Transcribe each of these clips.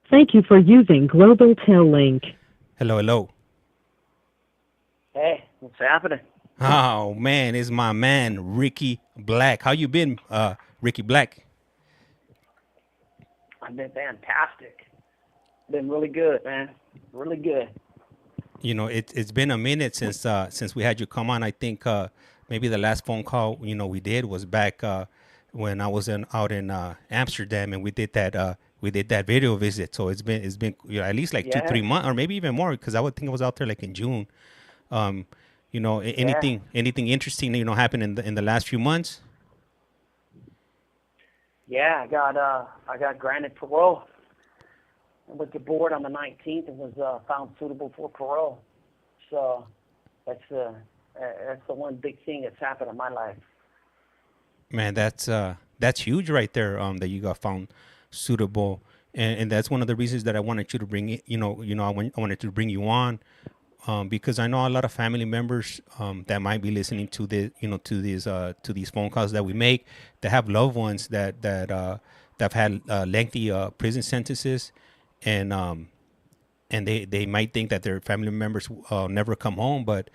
Thank you for using Global Tail Link. Hello, hello. Hey, what's happening? Oh man, it's my man Ricky Black. How you been, Ricky Black? I've been fantastic. Been really good, man. Really good. You know, it's been a minute since we had you come on. I think maybe the last phone call we did was back when I was out in Amsterdam, and we did that video visit. So it's been at least like two Yeah, three months or maybe even more, because I would think I was out there like in June. Um, yeah, anything interesting happened in the last few months? yeah. I got granted parole. I went to board on the 19th and was found suitable for parole. So that's the one big thing that's happened in my life. Man, that's huge right there. That you got found suitable, and that's one of the reasons that I wanted you to bring it. I wanted to bring you on, because I know a lot of family members that might be listening to to these phone calls that we make, that have loved ones that have had lengthy prison sentences, and they might think that their family members never come home, but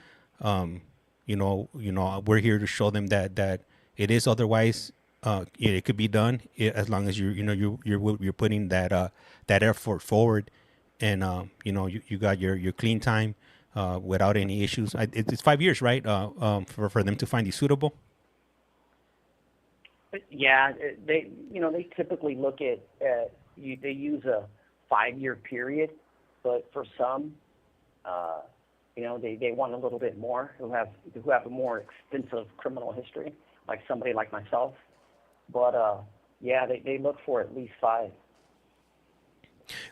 we're here to show them that it is otherwise. It could be done, as long as you're putting that effort forward, and you got your clean time without any issues. It's 5 years, right? For them to find you suitable. But yeah, they typically look at you. They use a 5-year period, but for some, uh, they want a little bit more who have a more extensive criminal history, like somebody like myself. But yeah, they look for at least 5.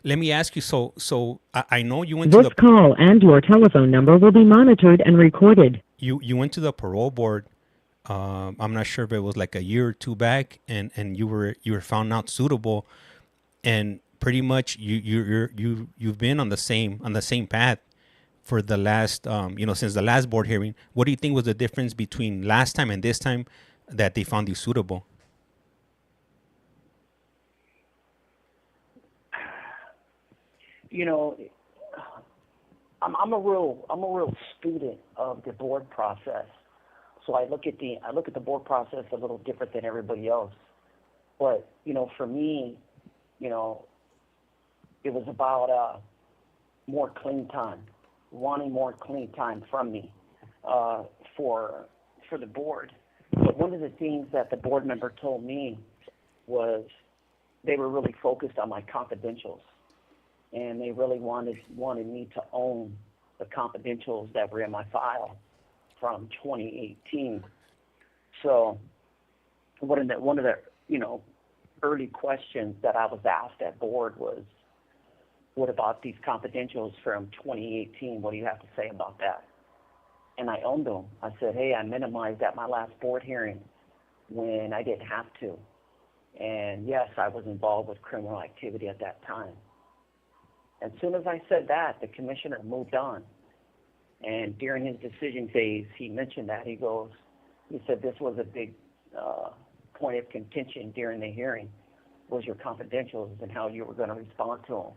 Let me ask you. So I know you went to This the call and your telephone number will be monitored and recorded. you went to the parole board. I'm not sure if it was like a year or two back, and you were found not suitable, and pretty much you've been on the same path for the last since the last board hearing. What do you think was the difference between last time and this time that they found you suitable? You know, I'm a real student of the board process. So I look at the board process a little different than everybody else. But for me, you know, it was about more clean time, wanting more clean time from me uh, for for the board. But one of the things that the board member told me was they were really focused on my confidentials, and they really wanted me to own the confidentials that were in my file from 2018. So one of the you know early questions that I was asked at board was, "What about these confidentials from 2018? What do you have to say about that?" And I owned them. I said, "Hey, I minimized at my last board hearing when I didn't have to, and yes, I was involved with criminal activity at that time." As soon as I said that, the commissioner moved on. And during his decision phase, he mentioned that. He said this was a big uh, point of contention during the hearing, was your confidentials and how you were going to respond to them.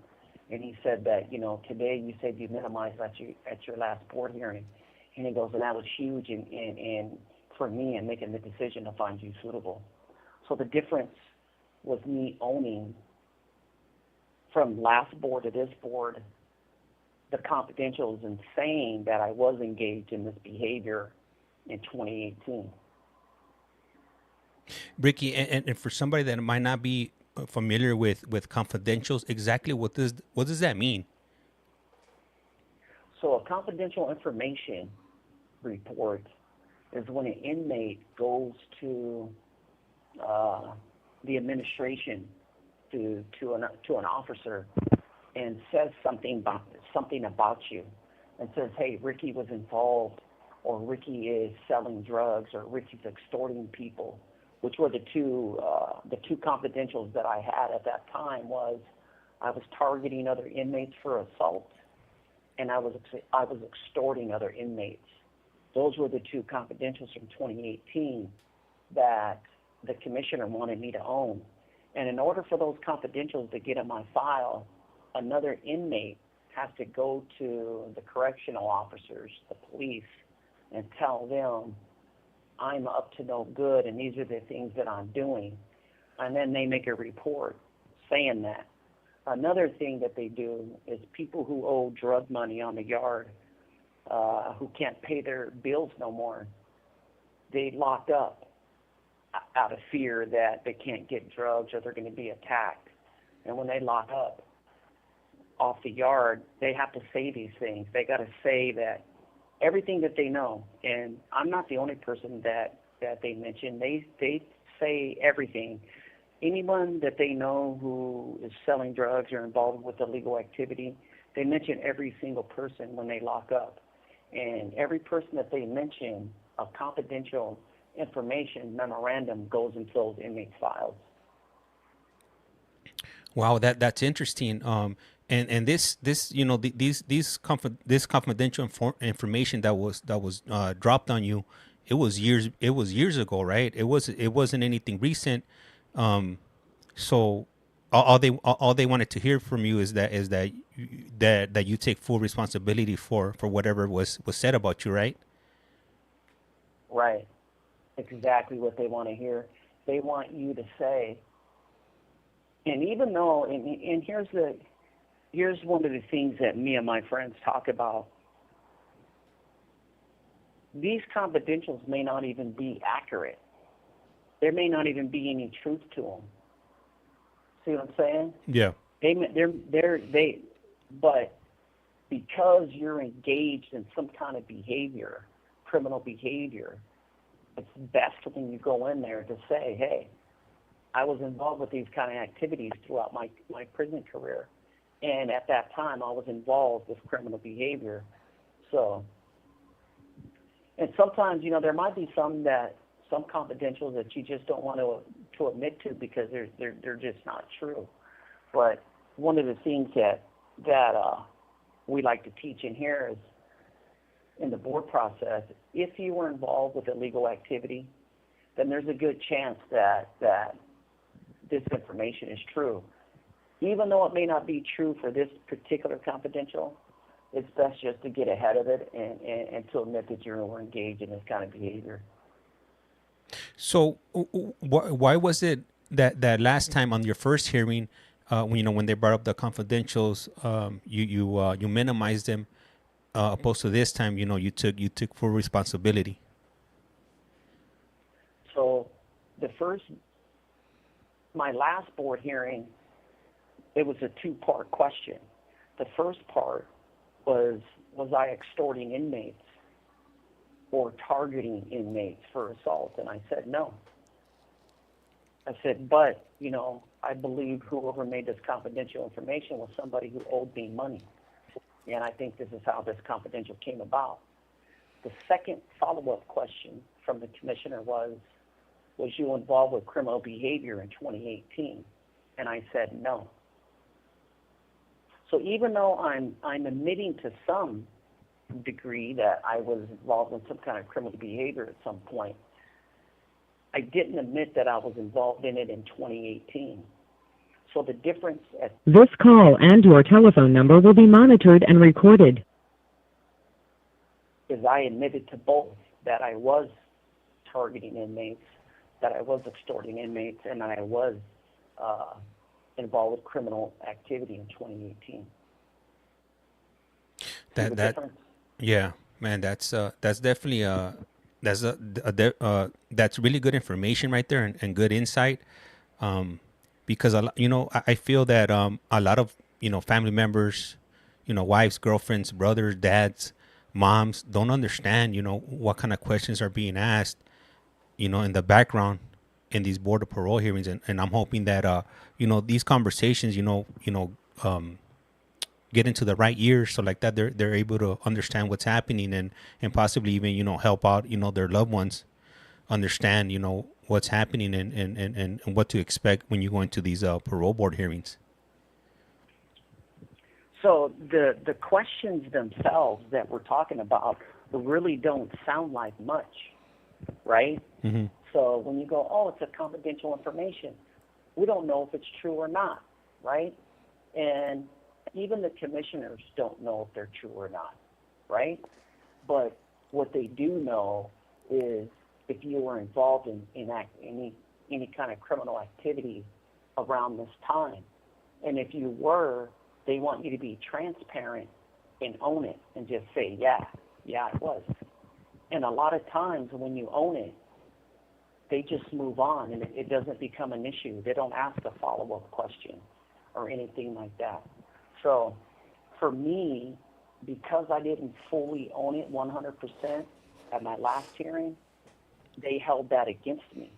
And he said that, today you said you minimized at your last board hearing. And he goes, and that was huge in for me in making the decision to find you suitable. So the difference was me owning from last board to this board the confidentials and saying that I was engaged in this behavior in 2018. Ricky, and for somebody that might not be familiar with confidentials, exactly what does that mean? So a confidential information report is when an inmate goes to uh, the administration to an officer and says something about you, and says, "Hey, Ricky was involved, or Ricky is selling drugs, or Ricky's extorting people," which were the two confidentials that I had at that time. Was I was targeting other inmates for assault, and I was extorting other inmates. Those were the two confidentials from 2018 that the commissioner wanted me to own. And in order for those confidentials to get in my file, another inmate has to go to the correctional officers, the police, and tell them, I'm up to no good and these are the things that I'm doing. And then they make a report saying that. Another thing that they do is people who owe drug money on the yard, who can't pay their bills no more, they lock up out of fear that they can't get drugs or they're going to be attacked. And when they lock up off the yard, they have to say these things. They got to say that everything that they know. And I'm not the only person that they mention. They say everything. Anyone that they know who is selling drugs or involved with illegal activity, they mention every single person when they lock up. And every person that they mention, a confidential information memorandum goes into those inmates' files. Wow, that's interesting. And this you know this confidential information that was dropped on you, it was years ago, right? It wasn't anything recent. So all they wanted to hear from you is that you take full responsibility for whatever was said about you, right? Right. Exactly what they want to hear. They want you to say, and even though, and here's one of the things that me and my friends talk about. These confidentials may not even be accurate. There may not even be any truth to them. See what I'm saying? Yeah. But because you're engaged in some kind of behavior, criminal behavior, it's best when you go in there to say, hey, I was involved with these kind of activities throughout my prison career. And at that time, I was involved with criminal behavior. So, and sometimes, there might be some confidentials that you just don't want to admit to because they're just not true. But one of the things that we like to teach in here is in the board process, if you were involved with illegal activity, then there's a good chance that this information is true. Even though it may not be true for this particular confidential, it's best just to get ahead of it and to admit that you were engaged in this kind of behavior. So why was it that last time on your first hearing, when they brought up the confidentials, you minimized them, opposed to this time, you took full responsibility? So my last board hearing, it was a two-part question. The first part was I extorting inmates or targeting inmates for assault? And I said no. I said, but, I believe whoever made this confidential information was somebody who owed me money. And I think this is how this confidential came about. The second follow-up question from the commissioner was you involved with criminal behavior in 2018? And I said no. So even though I'm admitting to some degree that I was involved in some kind of criminal behavior at some point, I didn't admit that I was involved in it in 2018. So the difference This call and your telephone number will be monitored and recorded. is I admitted to both, that I was targeting inmates, that I was extorting inmates, and that I was involved with criminal activity in 2018. Yeah, man, that's definitely that's really good information right there and good insight. Because I feel that a lot of family members, wives, girlfriends, brothers, dads, moms don't understand what kind of questions are being asked in the background in these board of parole hearings, and I'm hoping that these conversations get into the right ears, so like that they're able to understand what's happening and possibly even help out their loved ones understand what's happening and what to expect when you go into these parole board hearings. So the questions themselves that we're talking about really don't sound like much, right? Mm-hmm. So when you go, oh, it's a confidential information, we don't know if it's true or not, right? And even the commissioners don't know if they're true or not, right? But what they do know is if you were involved in any kind of criminal activity around this time, and if you were, they want you to be transparent and own it and just say, yeah, I was. And a lot of times when you own it, they just move on and it doesn't become an issue. They don't ask a follow-up question or anything like that. So for me, because I didn't fully own it 100% at my last hearing, they held that against me.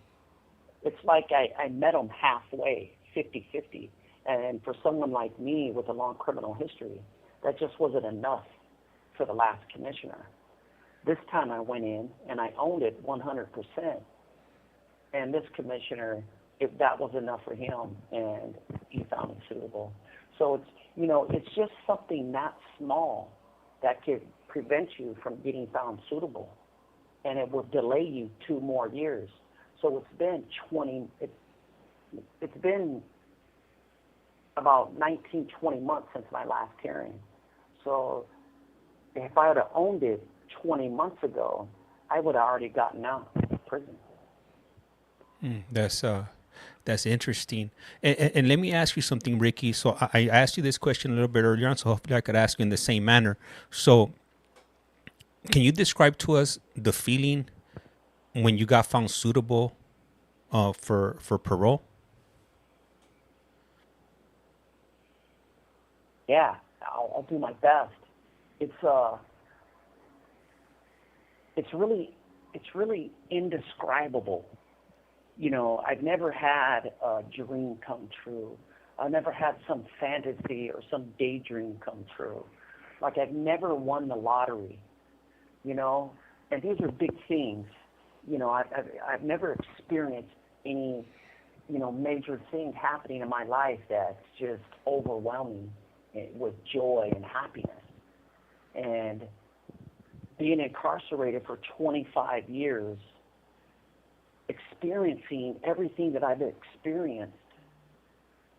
It's like I met them halfway, 50-50. And for someone like me with a long criminal history, that just wasn't enough for the last commissioner. This time I went in and I owned it 100%. And this commissioner, if that was enough for him, and he found it suitable. So it's, you know, it's just something that small that could prevent you from getting found suitable. And it would delay you 2 more years. So it's been it's been about 19, 20 months since my last hearing. So if I had owned it 20 months ago, I would have already gotten out of prison. That's interesting. And let me ask you something, Ricky. So I asked you this question a little bit earlier on, so hopefully I could ask you in the same manner. So can you describe to us the feeling when you got found suitable for parole? Yeah, I'll do my best. It's really indescribable. You know, I've never had a dream come true. I've never had some fantasy or some daydream come true. Like I've never won the lottery, you know, and these are big things. You know, I've never experienced any, you know, major thing happening in my life that's just overwhelming with joy and happiness. And being incarcerated for 25 years, experiencing everything that I've experienced,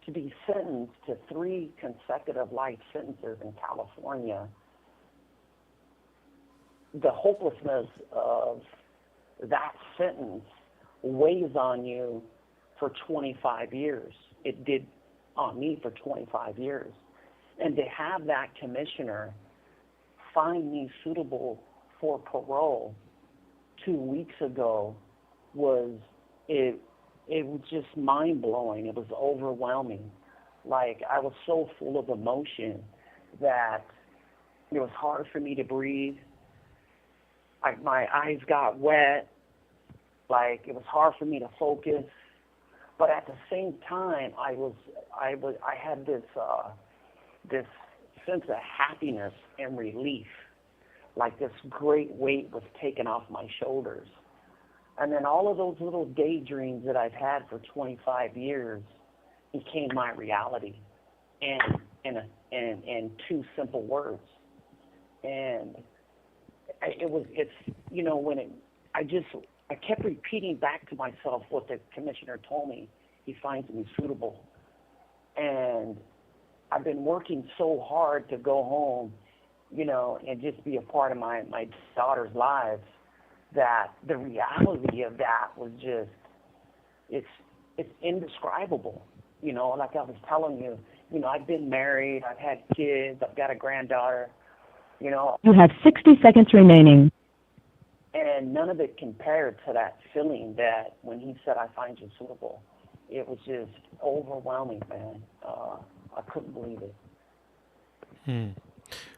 to be sentenced to 3 consecutive life sentences in California, the hopelessness of that sentence weighs on you for 25 years. It did on me for 25 years. And to have that commissioner find me suitable for parole 2 weeks ago was just mind-blowing. It was overwhelming. Like, I was so full of emotion that it was hard for me to breathe. My eyes got wet. Like, it was hard for me to focus. But at the same time, I had this sense of happiness and relief. Like this great weight was taken off my shoulders. And then all of those little daydreams that I've had for 25 years became my reality, and 2 simple words. And it's you know, I kept repeating back to myself what the commissioner told me. He finds me suitable. And I've been working so hard to go home, you know, and just be a part of my daughter's lives, that the reality of that was just, it's indescribable. You know, like I was telling you, you know, I've been married, I've had kids, I've got a granddaughter, you know. You have 60 seconds remaining. And none of it compared to that feeling that when he said, I find you suitable. It was just overwhelming, man. I couldn't believe it.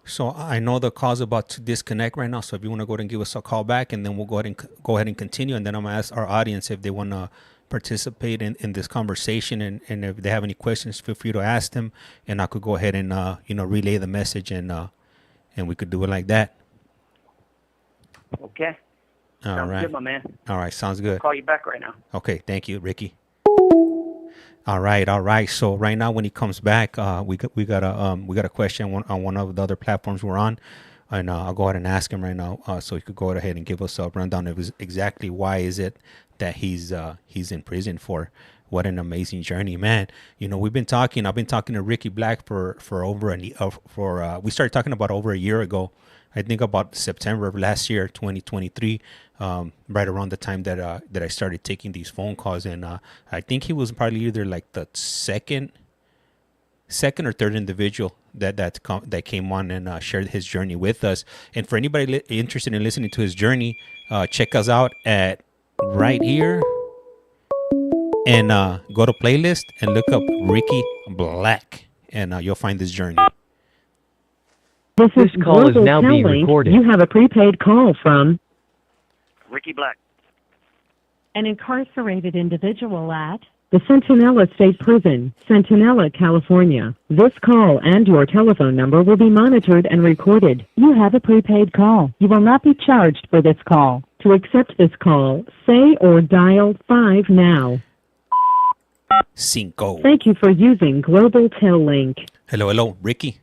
So I know the call's about to disconnect right now. So if you want to go ahead and give us a call back, and then we'll go ahead and continue. And then I'm going to ask our audience if they want to participate in this conversation. And if they have any questions, feel free to ask them. And I could go ahead and, relay the message, and we could do it like that. Okay. Sounds good, my man. All right. Sounds good. I'll call you back right now. Okay. Thank you, Ricky. All right. So right now, when he comes back, we got a question on one of the other platforms we're on, and I'll go ahead and ask him right now, so he could go ahead and give us a rundown of exactly why is it that he's in prison for. What an amazing journey, man. You know, I've been talking to Ricky Black for over we started talking about over a year ago. I think about September of last year, 2023, right around the time that I started taking these phone calls. And I think he was probably either like the second or third individual that came on and shared his journey with us. And for anybody interested in listening to his journey, check us out at right here and go to playlist and look up Ricky Black, and you'll find this journey. This call is now being recorded. You have a prepaid call from Ricky Black, an incarcerated individual at the Centinela State Prison, Centinela, California. This call and your telephone number will be monitored and recorded. You have a prepaid call. You will not be charged for this call. To accept this call, say or dial 5 now. Cinco. Thank you for using Global Tel Link. Hello, Ricky.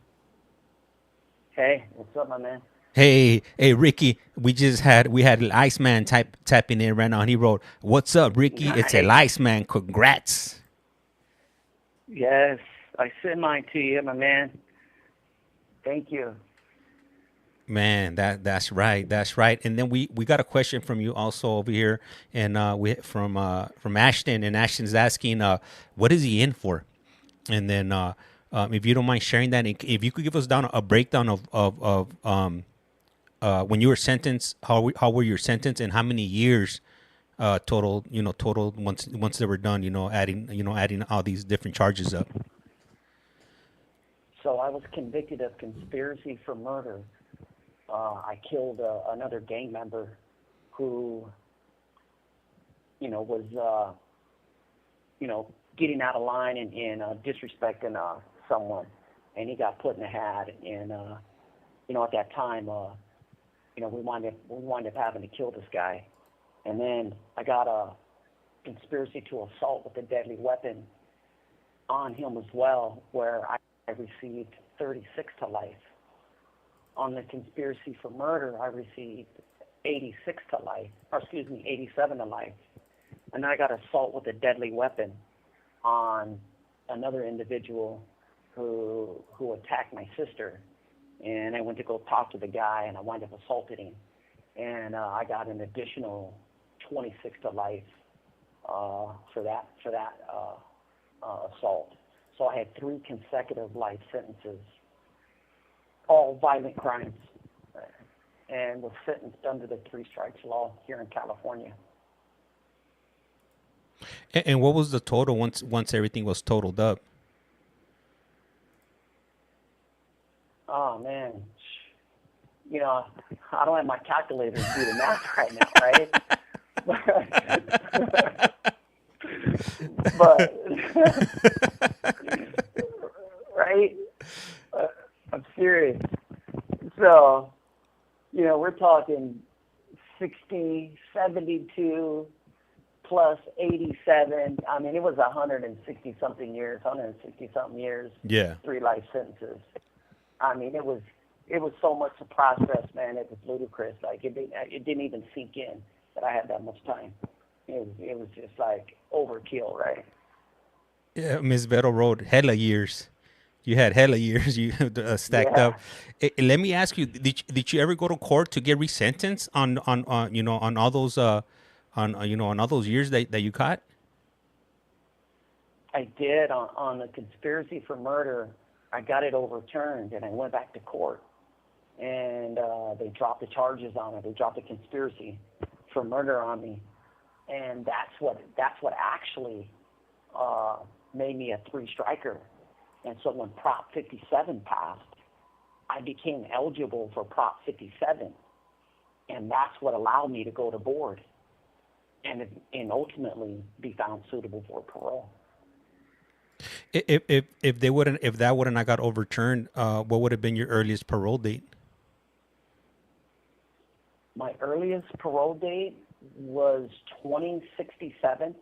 Hey, what's up, my man? Hey, Ricky. We had ICEMAN tapping in right now, and he wrote, "What's up, Ricky? Nice. It's ICEMAN. Congrats." Yes, I send mine to you, my man. Thank you. Man, that's right. And then we got a question from you also over here, and we from Ashton, and Ashton's asking, what is he in for? And then if you don't mind sharing that, if you could give us down a breakdown of when you were sentenced, how were your sentence, and how many years total once they were done, adding all these different charges up. So I was convicted of conspiracy for murder. I killed another gang member who, was, getting out of line and disrespecting someone, and he got put in a hat. And at that time, we wind up having to kill this guy. And then I got a conspiracy to assault with a deadly weapon on him as well, where I received 36 to life. On the conspiracy for murder, I received 87 to life. And then I got assault with a deadly weapon on another individual who attacked my sister. And I went to go talk to the guy, and I wound up assaulting him. And I got an additional 26 to life for that assault. So I had 3 consecutive life sentences, all violent crimes, and was sentenced under the 3 strikes law here in California. And what was the total once everything was totaled up? Oh, man. I don't have my calculator to do the math right now, right? Right? I'm serious. So, we're talking 60, 72, plus 87. I mean, it was 160-something years. Yeah. 3 life sentences. I mean, it was so much to process, man. It was ludicrous. Like, it didn't even sink in that I had that much time. It was just like overkill, right? Yeah, Ms. Vero wrote hella years. You had hella years you stacked up. Let me ask you: Did you ever go to court to get resentenced on all those on all those years that you caught? I did on the conspiracy for murder. I got it overturned, and I went back to court, and they dropped the charges on it. They dropped the conspiracy for murder on me, and that's what actually made me a 3-striker. And so when Prop 57 passed, I became eligible for Prop 57, and that's what allowed me to go to board and ultimately be found suitable for parole. If that wouldn't have got overturned, what would have been your earliest parole date? My earliest parole date was 2067.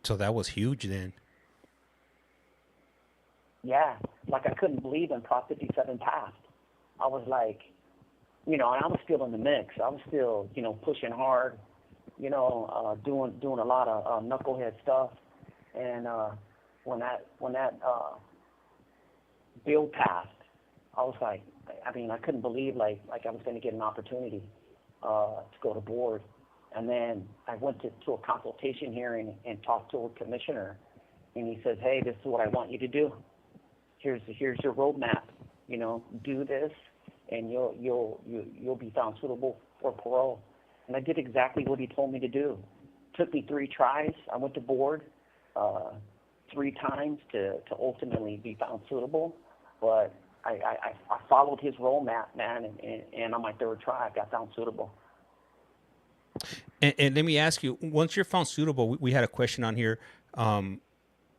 So that was huge then. Yeah, like I couldn't believe when Prop 57 passed. I was like, and I was still in the mix. I was still, pushing hard, doing a lot of knucklehead stuff. And when that bill passed, I was like, I couldn't believe like I was going to get an opportunity to go to board. And then I went to a consultation hearing and talked to a commissioner, and he says, hey, this is what I want you to do. Here's your roadmap. Do this, and you'll be found suitable for parole. And I did exactly what he told me to do. Took me 3 tries. I went to board 3 times to ultimately be found suitable. But I followed his roadmap, man, and on my 3rd try, I got found suitable. And let me ask you, once you're found suitable, we had a question on here.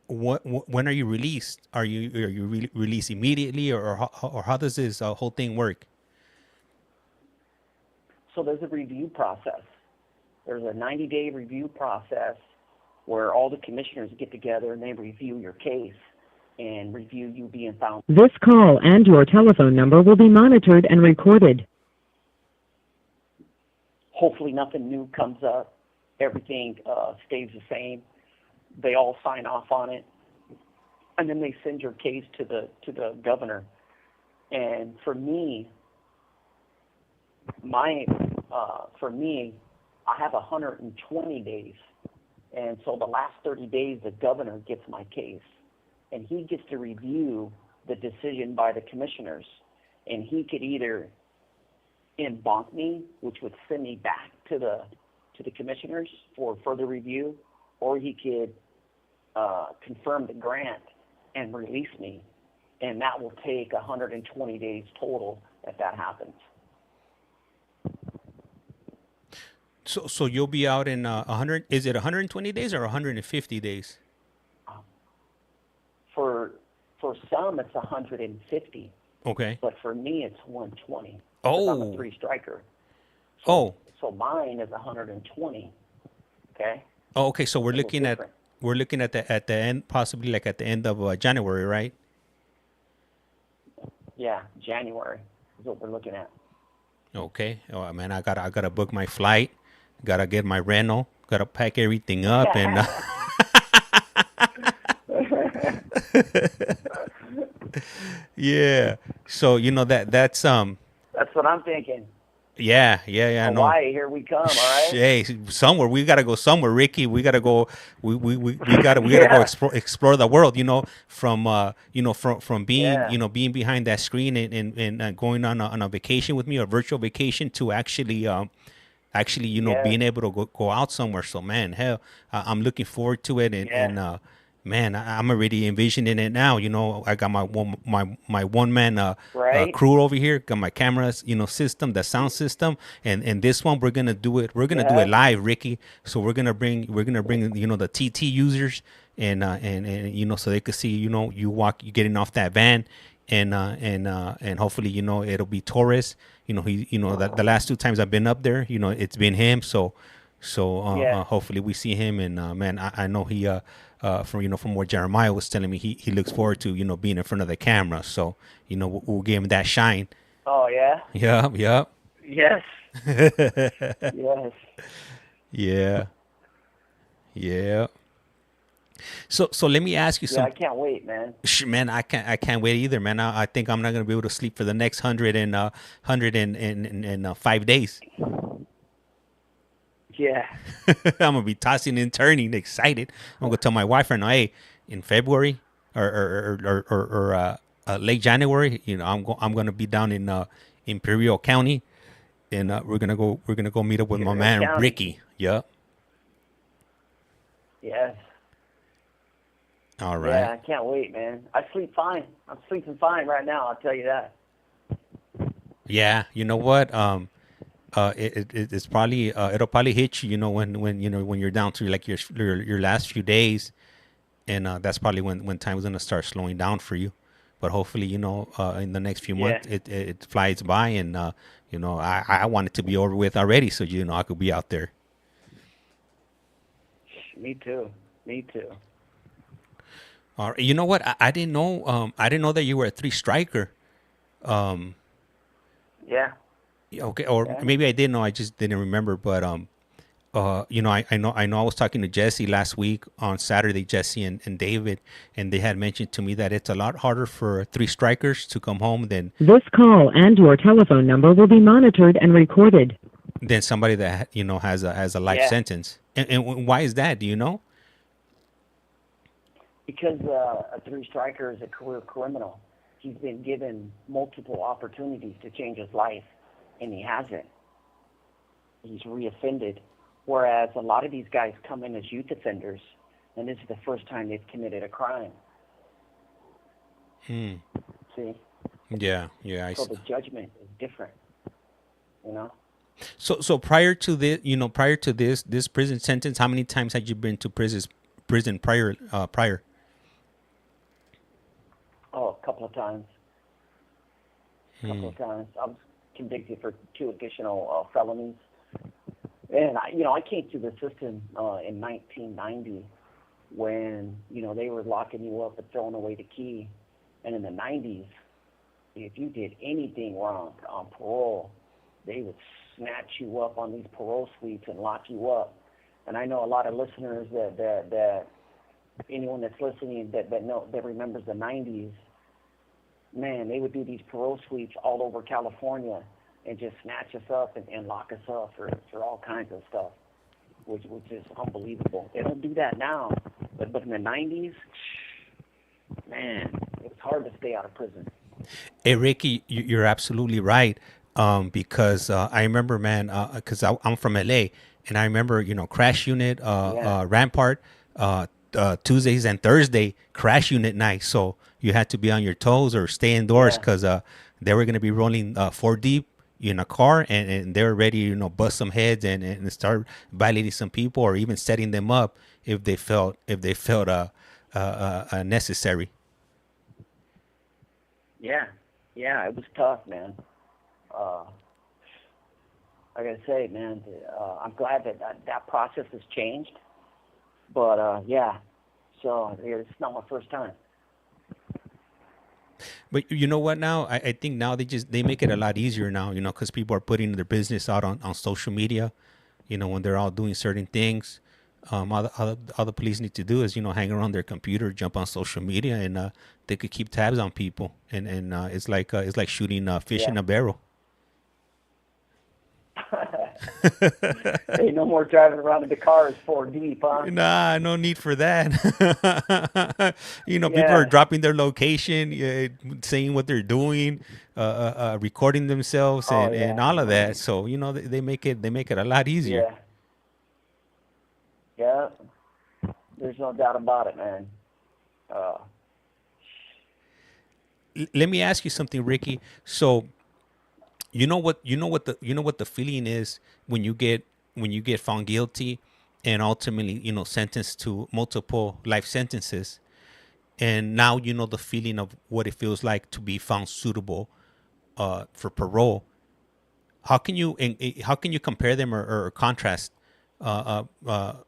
When are you released? Are you released immediately, or how does this whole thing work? So there's a review process. There's a 90-day review process where all the commissioners get together and they review your case and review you being found. This call and your telephone number will be monitored and recorded. Hopefully nothing new comes up. Everything stays the same. They all sign off on it, and then they send your case to the governor. And for me, I have 120 days, and so the last 30 days the governor gets my case, and he gets to review the decision by the commissioners, and he could either embank me, which would send me back to the commissioners for further review, or he could confirm the grant and release me, and that will take 120 days total if that happens. So you'll be out in 100? Is it 120 days or 150 days? For some, it's 150. Okay. But for me, it's 120. Oh. I'm a 3-striker. So mine is 120. Okay. Oh, okay. So we're looking at the end, possibly like at the end of January, right? Yeah, January is what we're looking at. Okay. Oh man, I gotta book my flight. Gotta get my rental. Gotta pack everything up and. Yeah. So that's what I'm thinking. Yeah. Hawaii, here we come. All right. Hey, somewhere we gotta go somewhere, Ricky. We gotta go. We gotta go explore the world. From being being behind that screen and going on a vacation with me, a virtual vacation, to actually being able to go out somewhere. So man, hell, I'm looking forward to it, and man, I'm already envisioning it now. I got my one man crew over here. Got my cameras, system, the sound system, and this one we're gonna do it. We're gonna do it live, Ricky. So we're gonna bring the TT users and so they could see you getting off that van, and hopefully it'll be Torres. The last 2 times I've been up there, it's been him. So hopefully we see him, and man, I know he from what Jeremiah was telling me, he looks forward to being in front of the camera. So we'll give him that shine. Oh yeah. Yep. Yes. Yes. Yeah. So let me ask you something. I can't wait, man. Man, I can't wait either, man. I think I'm not gonna be able to sleep for the next 105 days. Yeah. I'm gonna be tossing and turning, excited. I'm gonna tell my wife right now, hey, in February or late January, I'm gonna be down in Imperial County, and we're gonna go meet up with my man County. Ricky. Yep. Yes. All right. Yeah, I can't wait, man. I sleep fine. I'm sleeping fine right now. I'll tell you that. Yeah. You know what? It's probably it'll probably hit you, when you're down to like your last few days, and that's probably when time's gonna start slowing down for you. But hopefully, in the next few months, it flies by, and I want it to be over with already, so I could be out there. Me too. All right. You know what? I didn't know. I didn't know that you were a 3-striker. Yeah. Okay, or maybe I did know. I just didn't remember. But I know I was talking to Jesse last week on Saturday, Jesse and David, and they had mentioned to me that it's a lot harder for three strikers to come home This call and your telephone number will be monitored and recorded. than somebody that has a life Yeah. sentence. And why is that? Do you know? Because a three striker is a career criminal. He's been given multiple opportunities to change his life, and he hasn't. He's reoffended. Whereas a lot of these guys come in as youth offenders, and this is the first time they've committed a crime. See? Yeah, I So see. the judgment is different, you know? So prior to this prison sentence, how many times had you been to prison prior? Oh, a couple of times. A couple of times. I was convicted for 2 additional felonies. And, I came through the system in 1990 when, they were locking you up and throwing away the key. And in the 90s, if you did anything wrong on parole, they would snatch you up on these parole suites and lock you up. And I know a lot of listeners that anyone that's listening that remembers the 90s, man, they would do these parole suites all over California and just snatch us up and lock us up for all kinds of stuff, which is unbelievable. They don't do that now, but in the 90s, man, it was hard to stay out of prison. Hey, Ricky, you're absolutely right. Because I remember, man, because I'm from LA, and I remember, crash unit, Rampart, Tuesdays and Thursday, crash unit night. So you had to be on your toes or stay indoors because they were going to be rolling 4 deep in a car, and they were ready, bust some heads and start violating some people or even setting them up if they felt necessary. Yeah, it was tough, man. I gotta say, man, I'm glad that process has changed. But so it's not my first time. But you know what? Now I think now they make it a lot easier now. Because people are putting their business out on social media. When they're all doing certain things. All the police need to do is hang around their computer, jump on social media, and they could keep tabs on people. And it's like shooting fish in a barrel. Hey, no more driving around in the cars 4 deep, huh? Nah, no need for that. People are dropping their location, saying what they're doing, recording themselves, and all of that. So they make it a lot easier. Yeah. There's no doubt about it, man. Let me ask you something, Ricky. So you know what the feeling is when you get found guilty and ultimately sentenced to multiple life sentences, and now the feeling of what it feels like to be found suitable for parole. How can you compare them or contrast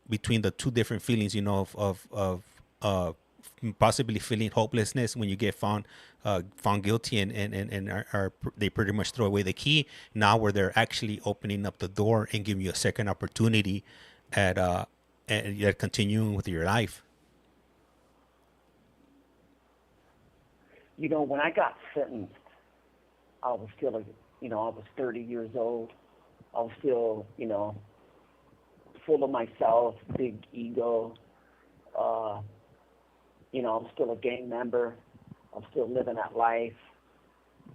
between the two different feelings, of possibly feeling hopelessness when you get found guilty and they pretty much throw away the key, now where they're actually opening up the door and giving you a second opportunity at continuing with your life? When I got sentenced, I was still I was 30 years old. I was still, full of myself, big ego. I was still a gang member. I was still living that life,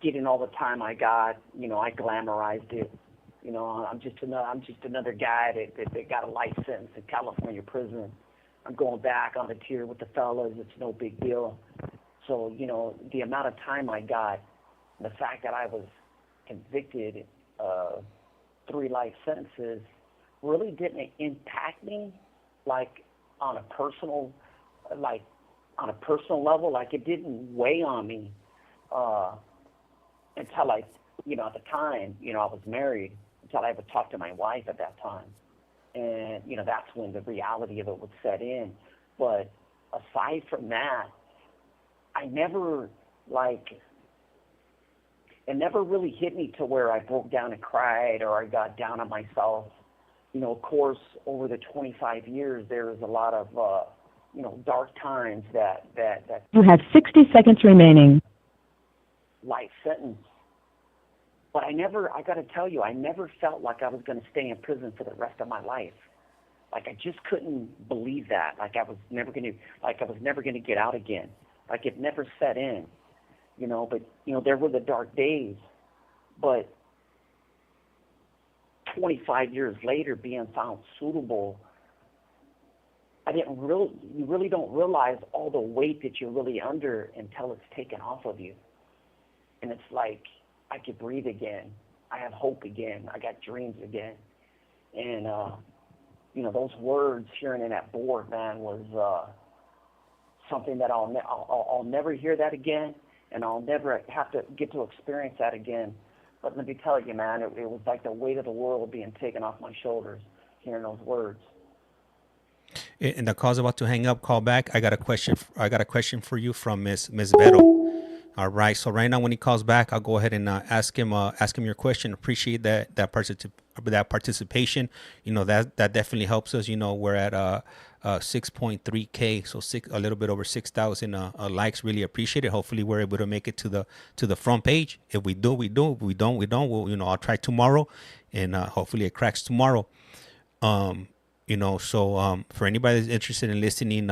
getting all the time I got. I glamorized it. I'm just another guy that got a life sentence in California prison. I'm going back on the tier with the fellas. It's no big deal. So, the amount of time I got, the fact that I was convicted of 3 life sentences really didn't impact me, like on a personal level. Like, it didn't weigh on me until at the time, I was married, until I ever talked to my wife at that time. And, that's when the reality of it would set in. But aside from that, it never really hit me to where I broke down and cried or I got down on myself. of course, over the 25 years, there was a lot of, dark times that You have 60 seconds remaining. life sentence. But I got to tell you, I never felt like I was going to stay in prison for the rest of my life. Like, I just couldn't believe that. Like, I was never going to get out again. Like, it never set in, but, there were the dark days. But 25 years later, being found suitable, you really don't realize all the weight that you're really under until it's taken off of you. And it's like, I could breathe again. I have hope again. I got dreams again. And, those words hearing in that board, man, was something that I'll never hear that again, and I'll never have to get to experience that again. But let me tell you, man, it was like the weight of the world being taken off my shoulders, hearing those words. And the call's about to hang up. Call back. I got a question. For you from Miss Vero. All right. So right now, when he calls back, I'll go ahead and ask him your question. Appreciate that participation. That definitely helps us. We're at 6.3K, so a little bit over 6,000 likes. Really appreciate it. Hopefully, we're able to make it to the front page. If we do, we do. If we don't, we don't. We'll I'll try tomorrow, and hopefully it cracks tomorrow. So for anybody that's interested in listening,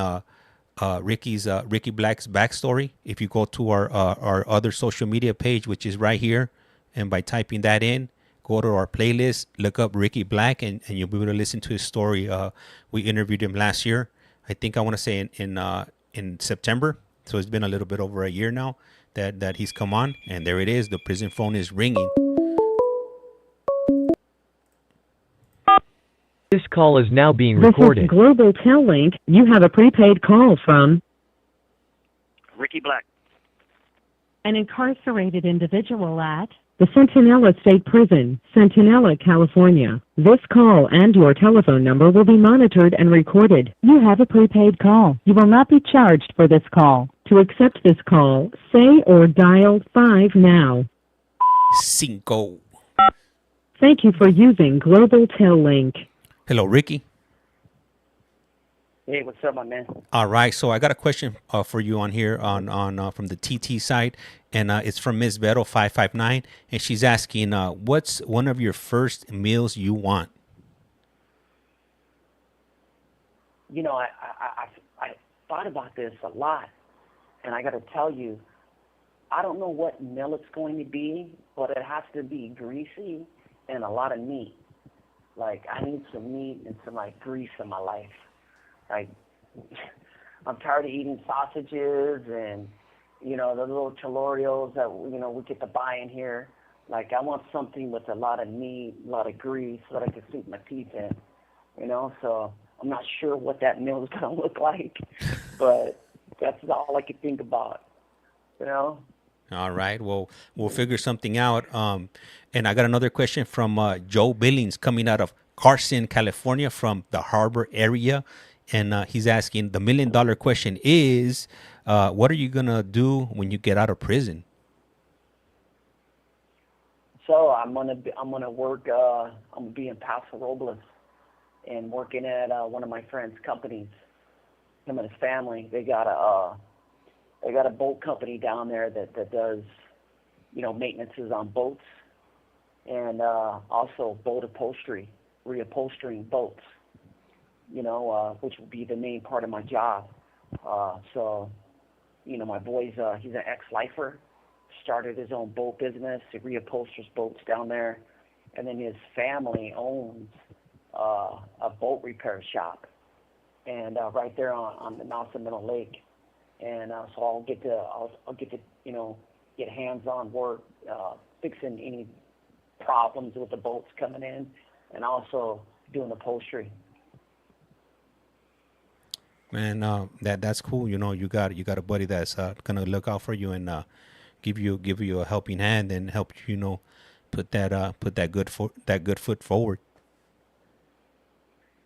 Ricky Black's backstory, if you go to our other social media page, which is right here, and by typing that in, go to our playlist, look up Ricky Black, and you'll be able to listen to his story. We interviewed him last year. I think I want to say in September. So it's been a little bit over a year now that he's come on, and there it is. The prison phone is ringing. This call is now being recorded. This is Global Tel Link. You have a prepaid call from Ricky Black. an incarcerated individual at the Centinela State Prison, Centinela, California. This call and your telephone number will be monitored and recorded. You have a prepaid call. You will not be charged for this call. To accept this call, say or dial 5 now. Cinco. Thank you for using Global Tel Link. Hello, Ricky. Hey, what's up, my man? All right, so I got a question for you on here on from the TT side, and it's from Ms. Vero 559, and she's asking, what's one of your first meals you want? I thought about this a lot, and I got to tell you, I don't know what meal it's going to be, but it has to be greasy and a lot of meat. Like, I need some meat and some grease in my life. Like, I'm tired of eating sausages and, the little chalorios that, we get to buy in here. Like, I want something with a lot of meat, a lot of grease that I can sink my teeth in, So I'm not sure what that meal is going to look like, but that's all I could think about, All right. Well, we'll figure something out. And I got another question from Joe Billings coming out of Carson, California, from the Harbor area. And he's asking, the $1 million question is, what are you going to do when you get out of prison? So I'm gonna work. I'm gonna be in Paso Robles and working at one of my friend's companies. Him and his family. They got a boat company down there that does, maintenances on boats, and also boat upholstery, reupholstering boats. Which will be the main part of my job. So, my boy's he's an ex-lifer. Started his own boat business. He reupholsters boats down there, and then his family owns a boat repair shop, and right there on the Nelson Middle Lake. And so I'll get to get hands-on work fixing any problems with the boats coming in, and also doing upholstery. Man, that's cool. You got a buddy that's gonna look out for you and give you a helping hand and help put that good foot forward.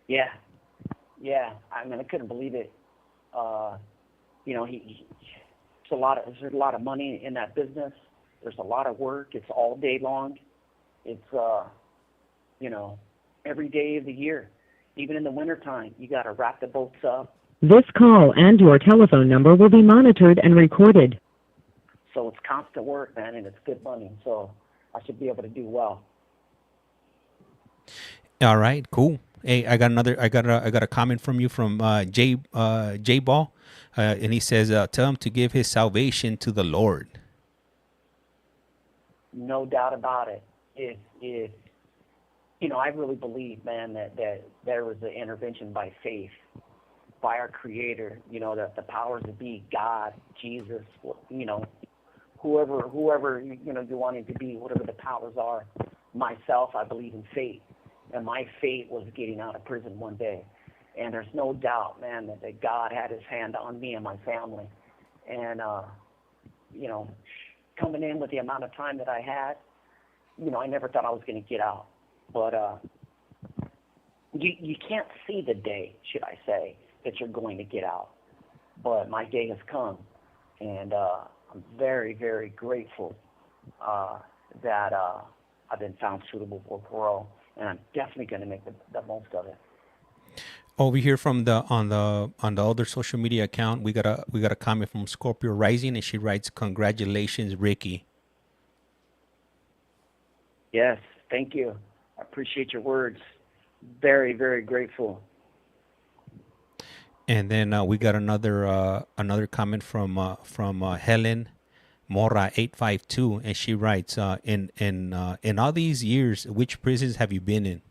Yeah. I mean, I couldn't believe it. There's a lot of money in that business. There's a lot of work. It's all day long. It's every day of the year. Even in the wintertime, you got to wrap the boats up. This call and your telephone number will be monitored and recorded. So it's constant work, man, and it's good money. So I should be able to do well. All right, cool. Hey, I got a comment from you from J Ball, and he says, tell him to give his salvation to the Lord. No doubt about it. If you know, I really believe, man, that there was an intervention by faith, by our Creator. You know, that the powers that be, God, Jesus, you know, whoever you know you want it to be, whatever the powers are. Myself, I believe in fate, and my fate was getting out of prison one day. And there's no doubt, man, that God had His hand on me and my family. And you know, coming in with the amount of time that I had, you know, I never thought I was going to get out. But you can't see the day, should I say, that you're going to get out. But my day has come, and I'm very, very grateful that I've been found suitable for parole, and I'm definitely going to make the most of it. Over here from the on the other social media account, we got a comment from Scorpio Rising, and she writes, "Congratulations, Ricky." Yes, thank you. I appreciate your words. Very, very grateful. And then we got another comment from Helen Mora 852, and she writes, in all these years, which prisons have you been in?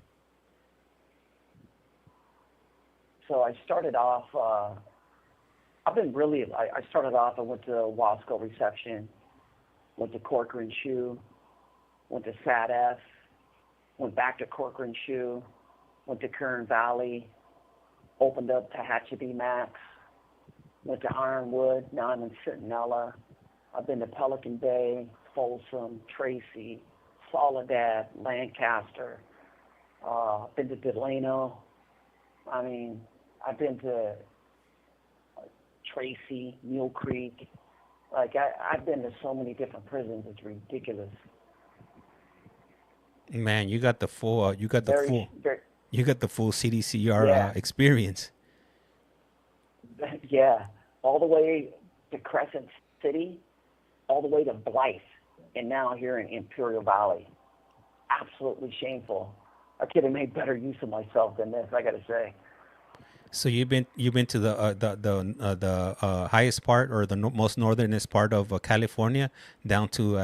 So I started off, I started off, I went to Wasco Reception, went to Corcoran Shoe, went to Sad F, went back to Corcoran Shoe, went to Kern Valley, opened up Tehachapi Max, went to Ironwood, now I'm in Centinela. I've been to Pelican Bay, Folsom, Tracy, Soledad, Lancaster, been to Delano. I mean, I've been to Tracy, Mule Creek. Like, I've been to so many different prisons, it's ridiculous. Man, you got the full, you got the full CDCR Yeah. experience. Yeah, all the way to Crescent City, all the way to Blythe, and now here in Imperial Valley. Absolutely shameful. I could have made better use of myself than this, I got to say. So you've been to the highest part, or the most northernest part of California, down to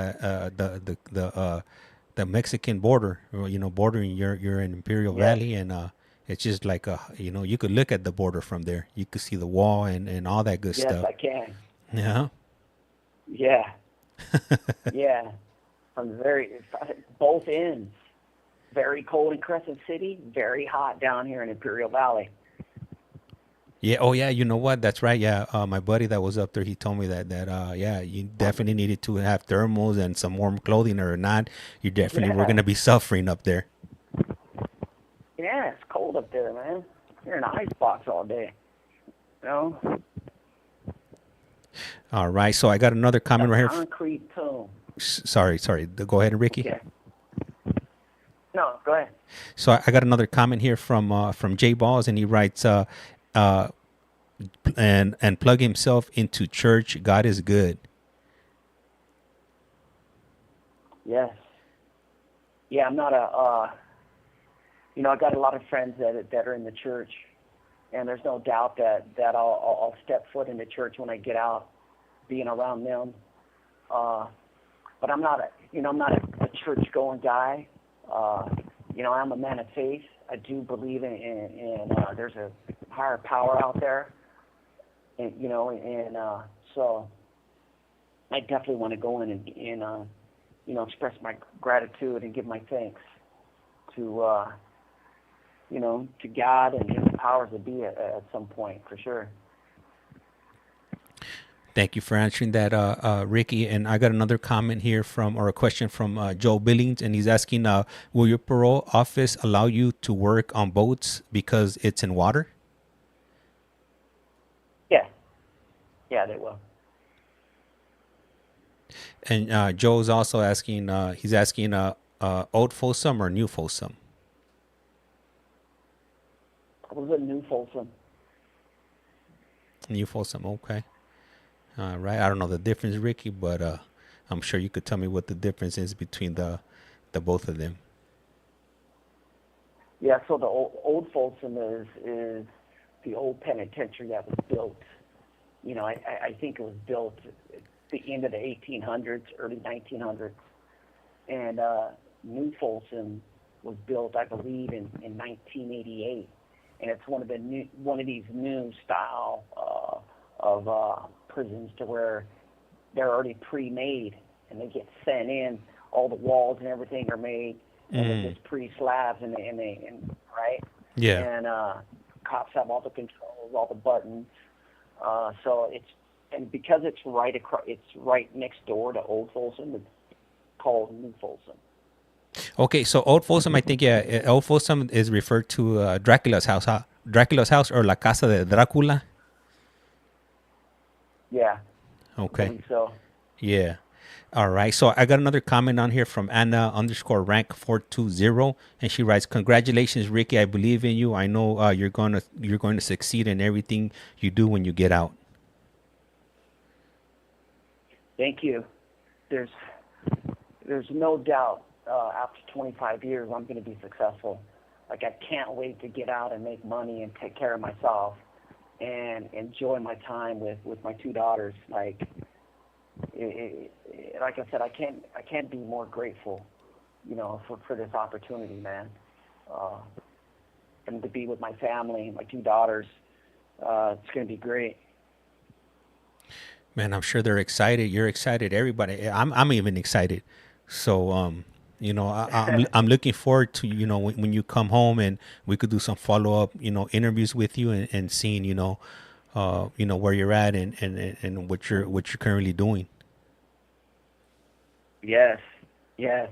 the Mexican border. You know, bordering you're in Imperial Valley, and it's just like you know, you could look at the border from there. You could see the wall and all that good stuff. Yes, I can. Yeah. Yeah. Yeah. From both ends. Very cold in Crescent City, very hot down here in Imperial Valley. Yeah. Oh, yeah. You know what? That's right. Yeah. My buddy that was up there, he told me that yeah, you definitely needed to have thermals and some warm clothing, or not, you definitely were going to be suffering up there. Yeah, it's cold up there, man. You're in an ice box all day. You know? All right. So I got another comment right here. Concrete tomb. Sorry. Go ahead, Ricky. Okay. No, go ahead. So I got another comment here from J Balls, and he writes, and plug himself into church. God is good. Yes. Yeah, I'm not you know, I got a lot of friends that are in the church, and there's no doubt that I'll step foot in the church when I get out, being around them. But I'm not a church going guy. You know, I'm a man of faith. I do believe in there's a higher power out there, and you know, and so I definitely want to go in and you know, express my gratitude and give my thanks to you know, to God and His powers that be at some point, for sure. Thank you for answering that, Ricky. And I got another comment here or a question from Joe Billings, and he's asking, will your parole office allow you to work on boats because it's in water? Yeah, they will. And Joe's also asking, he's asking, old Folsom or new Folsom? I was a New Folsom. New Folsom, okay. All right. I don't know the difference, Ricky, but I'm sure you could tell me what the difference is between the both of them. Yeah, so the old Folsom is the old penitentiary that was built. You know, I think it was built at the end of the 1800s, early 1900s. And New Folsom was built, I believe, in 1988. And it's one of these new style of prisons to where they're already pre-made and they get sent in. All the walls and everything are made, and they're just pre-slabs, and right. Yeah. And cops have all the controls, all the buttons. So because it's right next door to Old Folsom. It's called New Folsom. Okay, so Old Folsom, I think, Old Folsom is referred to Dracula's house, huh? Dracula's house, or La Casa de Dracula. Yeah. Okay. I believe so. Yeah. All right. So I got another comment on here from Anna_rank420, and she writes, "Congratulations, Ricky. I believe in you. I know you're going to succeed in everything you do when you get out." Thank you. There's no doubt after 25 years I'm going to be successful. Like, I can't wait to get out and make money and take care of myself and enjoy my time with my two daughters. Like I said, I can't be more grateful, for this opportunity, man. And to be with my family, my two daughters, it's going to be great. Man, I'm sure they're excited. You're excited. Everybody. I'm even excited. So, I'm looking forward to, when you come home and we could do some follow-up, interviews with you and seeing, where you're at and what you're currently doing. Yes. Yeah,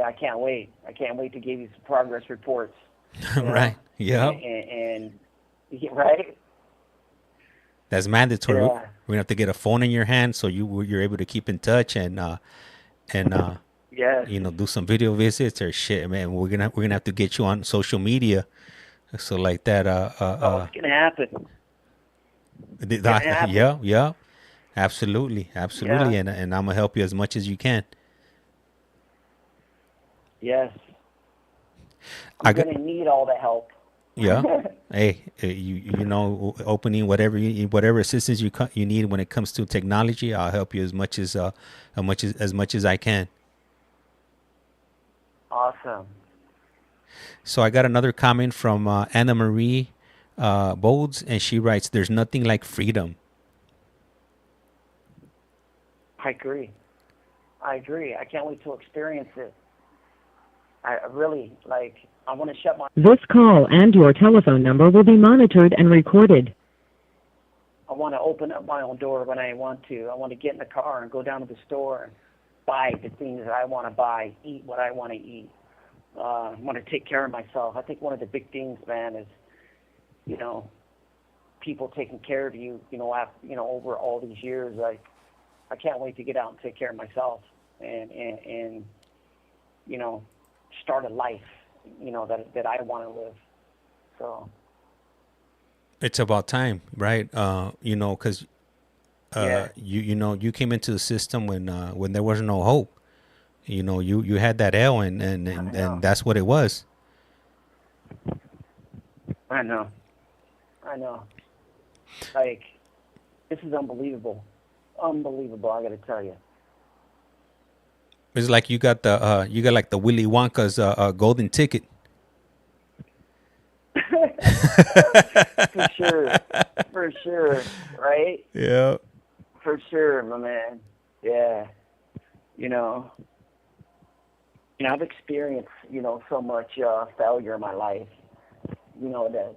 I can't wait. I can't wait to give you some progress reports. Right. Yeah. And right. That's mandatory. Yeah. We're gonna have to get a phone in your hand so you're able to keep in touch and yes. Do some video visits or shit, man. We're gonna have to get you on social media, so like that. It's gonna happen. Yeah, absolutely, Yeah. and I'm gonna help you as much as you can. Yes. I'm gonna need all the help. Yeah. Hey, opening whatever assistance you need when it comes to technology, I'll help you as much as I can. Awesome. So I got another comment from Anna Marie Bolds, and she writes, "There's nothing like freedom." I agree. I can't wait to experience it. I really, I want to shut my... This call and your telephone number will be monitored and recorded. I want to open up my own door when I want to. I want to get in the car and go down to the store and buy the things that I want to buy, eat what I want to eat. I want to take care of myself. I think one of the big things, man, is, people taking care of you, over all these years. I can't wait to get out and take care of myself and start a life, that I want to live. So it's about time, right? Because you came into the system when there was no hope. You had that L and that's what it was. I know. This is unbelievable. I got to tell you. It's like you got like the Willy Wonka's golden ticket. For sure, right? Yeah. For sure, my man. Yeah. I've experienced, so much failure in my life, that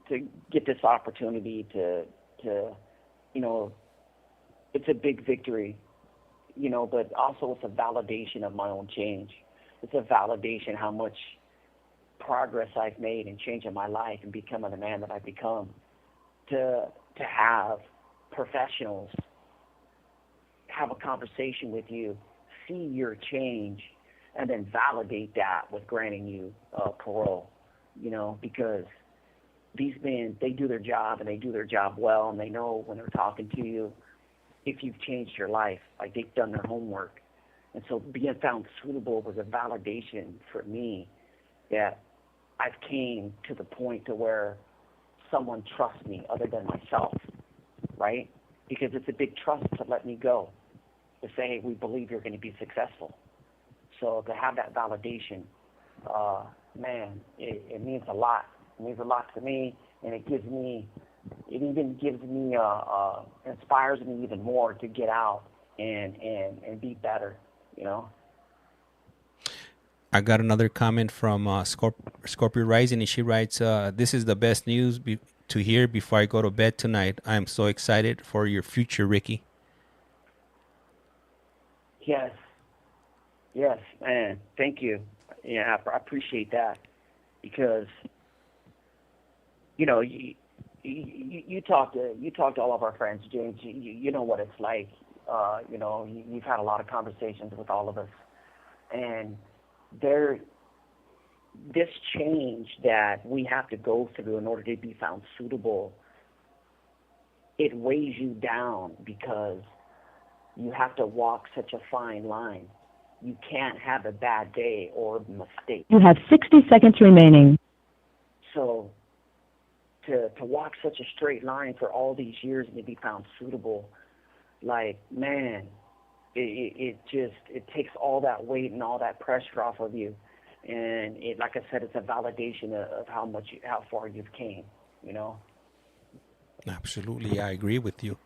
to get this opportunity to it's a big victory, but also it's a validation of my own change. It's a validation how much progress I've made in changing my life and becoming the man that I've become. To have professionals have a conversation with you, see your change, and then validate that with granting you parole. you know, because these men, they do their job and they do their job well, and they know when they're talking to you if you've changed your life, like they've done their homework. And so being found suitable was a validation for me that I've came to the point to where someone trusts me other than myself, right? Because it's a big trust to let me go, to say, hey, we believe you're going to be successful. So to have that validation, man, it means a lot. It means a lot to me, and it even gives me, inspires me even more to get out and be better, you know? I got another comment from Scorpio Rising, and she writes, this is the best news to hear before I go to bed tonight. I am so excited for your future, Ricky. Yes, man. Thank you. Yeah, I appreciate that, because, you know, you talk to all of our friends, James. You know what it's like. You know, you've had a lot of conversations with all of us, and this change that we have to go through in order to be found suitable, it weighs you down because you have to walk such a fine line. You can't have a bad day or a mistake. You have 60 seconds remaining. So to walk such a straight line for all these years and to be found suitable, like, man, it takes all that weight and all that pressure off of you. And it, like I said, it's a validation of how far you've came, you know? Absolutely. I agree with you.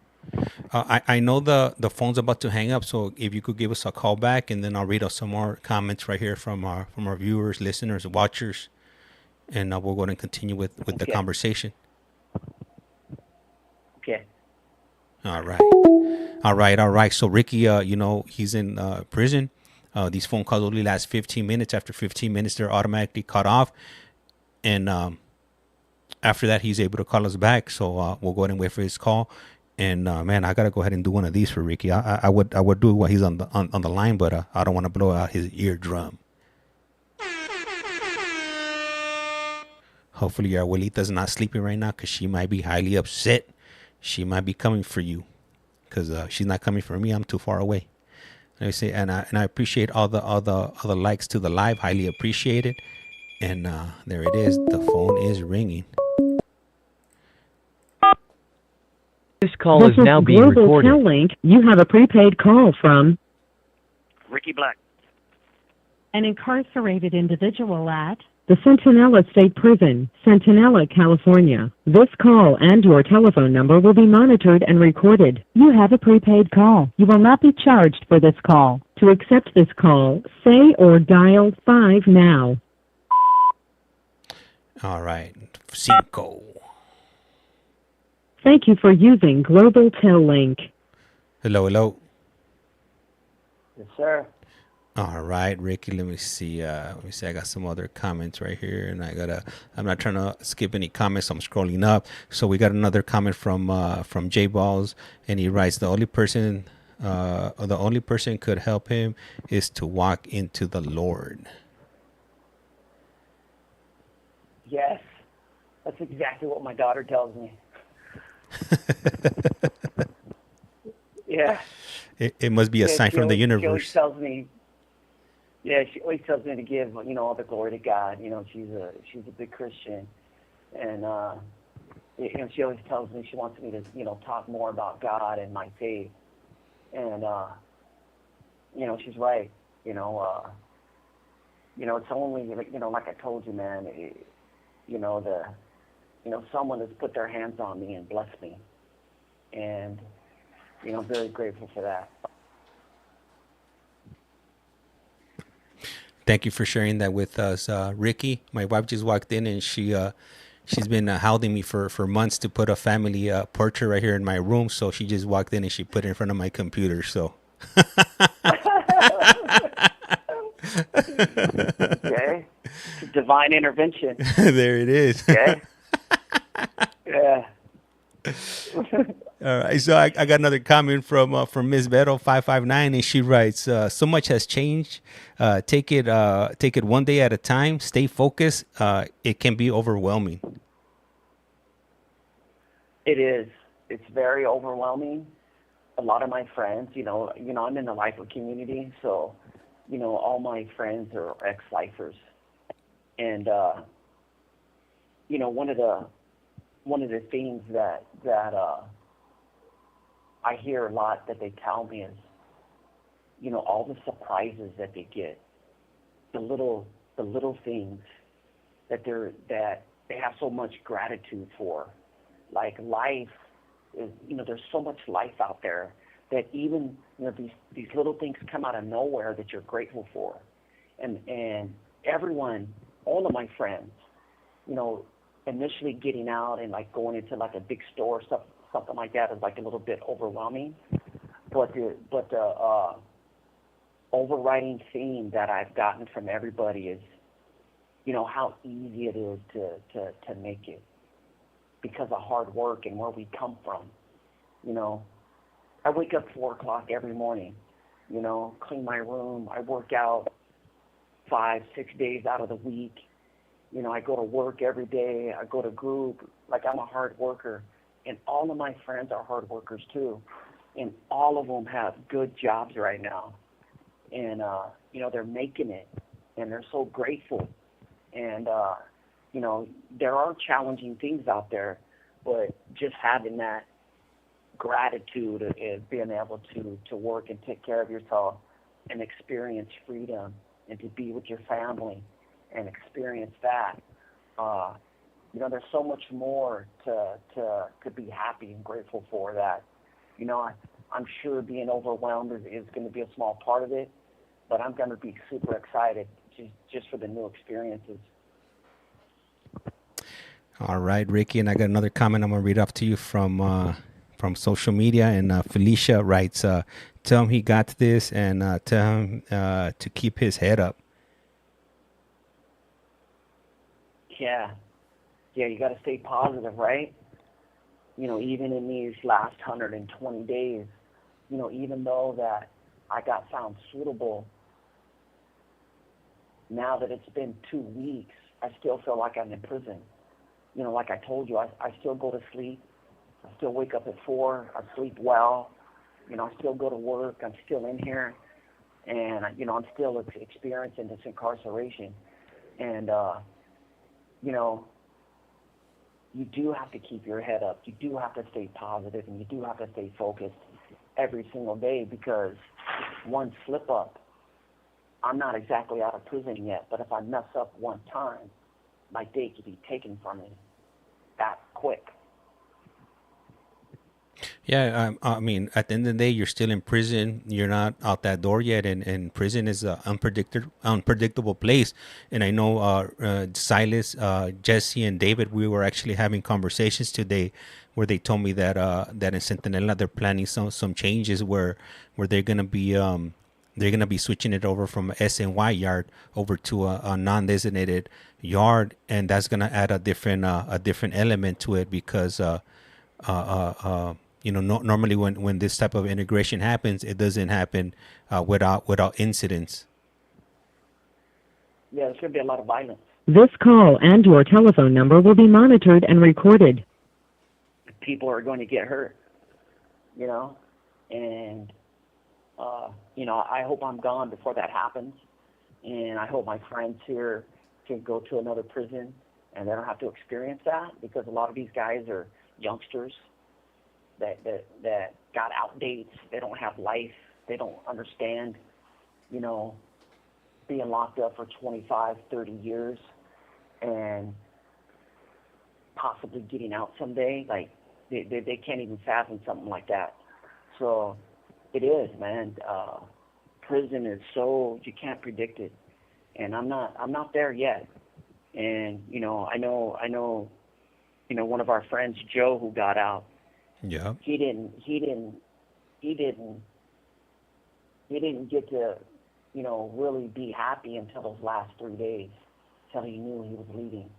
I know the phone's about to hang up, so if you could give us a call back, and then I'll read out some more comments right here from our viewers, listeners, watchers, and we'll go ahead and continue with the conversation. Okay. All right. So Ricky, you know, he's in prison. These phone calls only last 15 minutes. After 15 minutes, they're automatically cut off, and after that, he's able to call us back. So we'll go ahead and wait for his call. And man, I gotta go ahead and do one of these for Ricky. I would do it while he's on the line, but I don't want to blow out his eardrum. Hopefully your abuelita's not sleeping right now, because she might be highly upset. She might be coming for you, because she's not coming for me. I'm too far away. Let me say, and I appreciate all the likes to the live. Highly appreciate it. And there it is. The phone is ringing. This call is now being recorded. Global Link. You have a prepaid call from Ricky Black. an incarcerated individual at the Centinela State Prison, Centinela, California. This call and your telephone number will be monitored and recorded. You have a prepaid call. You will not be charged for this call. To accept this call, say or dial 5 now. All right. Cinco. Thank you for using Global Link. Hello. Yes, sir. All right, Ricky. Let me see. I got some other comments right here, and I'm not trying to skip any comments. I'm scrolling up. So we got another comment from J Balls, and he writes, the only person could help him is to walk into the Lord. Yes, that's exactly what my daughter tells me. Yeah. It must be a sign from the universe. She always tells me. Yeah, she always tells me to give, you know, all the glory to God. You know, she's a big Christian, and you know, she always tells me she wants me to, you know, talk more about God and my faith. And you know, she's right. You know, it's only, you know, like I told you, man. You know, someone has put their hands on me and blessed me, and you know, I'm very grateful for that. Thank you for sharing that with us, Ricky. My wife just walked in, and she's been hounding me for months to put a family portrait right here in my room. So she just walked in and she put it in front of my computer. So. Okay. Divine intervention. There it is. Okay. Yeah. All right, so I got another comment from Miss Vero 559, and she writes, "So much has changed. Take it one day at a time. Stay focused. It can be overwhelming." It is. It's very overwhelming. A lot of my friends, I'm in the lifer community, so, all my friends are ex-lifers, and one of the things that I hear a lot that they tell me is, all the surprises that they get, the little things that they have so much gratitude for. Like life is, there's so much life out there that even, these little things come out of nowhere that you're grateful for. And everyone, all of my friends, initially getting out and like going into like a big store, something like that is like a little bit overwhelming. But the overriding theme that I've gotten from everybody is, how easy it is to make it because of hard work and where we come from. I wake up 4 o'clock every morning, clean my room. I work out 5-6 days out of the week. I go to work every day. I go to group. Like, I'm a hard worker. And all of my friends are hard workers too. And all of them have good jobs right now. And, they're making it. And they're so grateful. And, there are challenging things out there. But just having that gratitude of being able to work and take care of yourself and experience freedom and to be with your family and experience that, there's so much more to be happy and grateful for that. I'm sure being overwhelmed is going to be a small part of it, but I'm going to be super excited just for the new experiences. All right, Ricky, and I got another comment I'm gonna read off to you from social media. And Felicia writes, "Tell him he got this, and tell him to keep his head up." Yeah, you got to stay positive, right? Even in these last 120 days, even though that I got found suitable, now that it's been 2 weeks, I still feel like I'm in prison. Like I told you, I still go to sleep. I still wake up at 4. I sleep well. I still go to work. I'm still in here. And, I'm still experiencing this incarceration. And, you do have to keep your head up. You do have to stay positive, and you do have to stay focused every single day, because one slip up, I'm not exactly out of prison yet, but if I mess up one time, my day could be taken from me that quick. Yeah, I mean, at the end of the day, you're still in prison. You're not out that door yet, and prison is an unpredictable place. And I know Silas, Jesse, and David, we were actually having conversations today where they told me that that in Centinela they're planning some changes where they're gonna be switching it over from SNY yard over to a non-designated yard, and that's gonna add a different element to it, because normally when this type of integration happens, it doesn't happen without incidents. Yeah, there's going to be a lot of violence. This call and your telephone number will be monitored and recorded. People are going to get hurt, and, I hope I'm gone before that happens, and I hope my friends here can go to another prison and they don't have to experience that, because a lot of these guys are youngsters that got out dates. They don't have life. They don't understand, being locked up for 25, 30 years and possibly getting out someday. Like, they can't even fathom something like that. So it is, man. Prison is so, you can't predict it. And I'm not there yet. And, I know, one of our friends, Joe, who got out. Yeah. He didn't get to, really be happy until those last 3 days, till he knew he was leaving.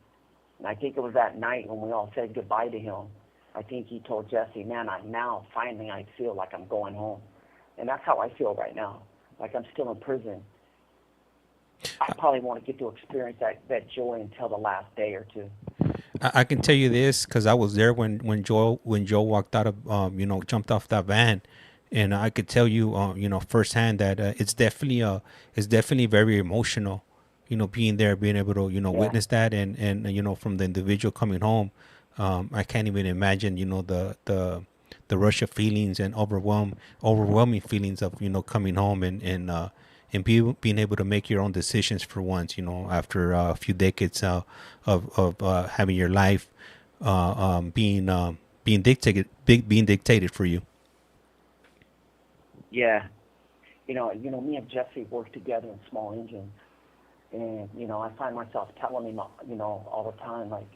And I think it was that night when we all said goodbye to him. I think he told Jesse, man, now finally I feel like I'm going home. And that's how I feel right now, like I'm still in prison. I probably want to get to experience that joy until the last day or two. I can tell you this because I was there when Joe walked out of jumped off that van, and I could tell you firsthand that it's definitely very emotional, being there, being able to witness that, and from the individual coming home, I can't even imagine the rush of feelings and overwhelming feelings of coming home and being able to make your own decisions for once, after a few decades of having your life being dictated for you. Yeah, me and Jesse work together in small engines, and I find myself telling him, all the time, like,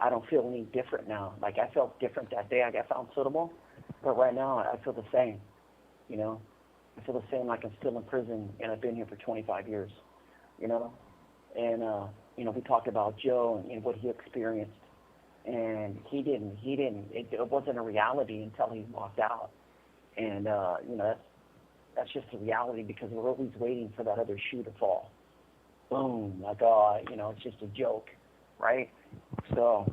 I don't feel any different now. Like, I felt different that day I got found suitable, but right now I feel the same. I feel the same, like I'm still in prison, and I've been here for 25 years, and we talked about Joe and what he experienced, and it wasn't a reality until he walked out, and that's just a reality because we're always waiting for that other shoe to fall. Boom, like, it's just a joke, right? So,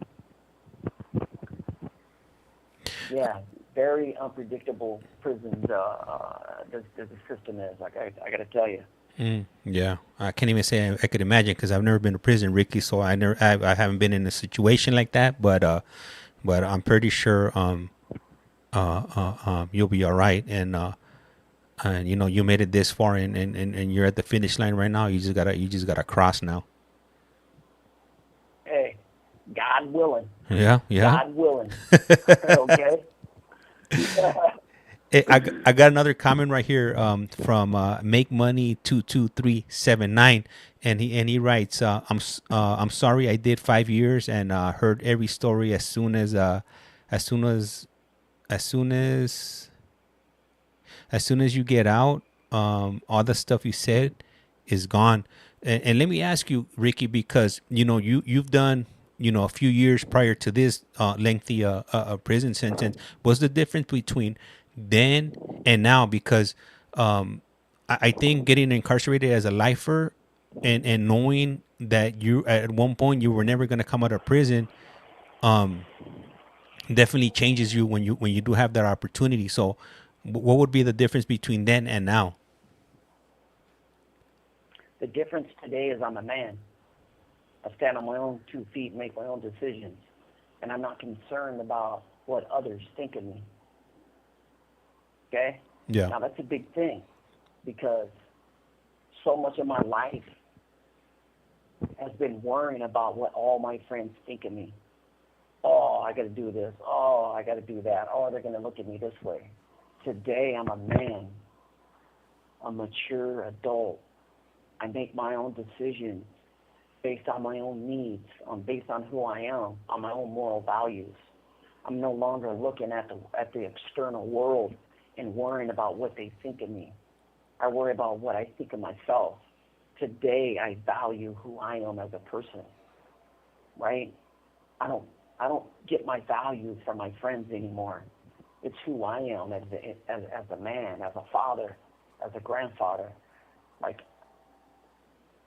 yeah, very unpredictable prisons. The system is, like, I got to tell you. Yeah, I can't even say I could imagine because I've never been to prison, Ricky. So I haven't been in a situation like that. But I'm pretty sure you'll be all right. And you made it this far, and you're at the finish line right now. You just gotta cross now. Hey, God willing. Yeah. God willing. Okay. Hey, I got another comment right here from Make Money 22379, and he writes, I'm sorry I did 5 years and heard every story as soon as you get out, all the stuff you said is gone. And let me ask you, Ricky, because you've done a few years prior to this lengthy prison sentence. What's the difference between then and now? Because I think getting incarcerated as a lifer and knowing that you at one point you were never going to come out of prison definitely changes you when you do have that opportunity. So what would be the difference between then and now? The difference today is I'm a man. I stand on my own 2 feet and make my own decisions. And I'm not concerned about what others think of me. Okay? Yeah. Now, that's a big thing because so much of my life has been worrying about what all my friends think of me. Oh, I got to do this. Oh, I got to do that. Oh, they're going to look at me this way. Today, I'm a man, a mature adult. I make my own decisions based on my own needs, based on who I am, on my own moral values. I'm no longer looking at the external world and worrying about what they think of me. I worry about what I think of myself. Today, I value who I am as a person, right? I don't get my value from my friends anymore. It's who I am as a man, as a father, as a grandfather. Like,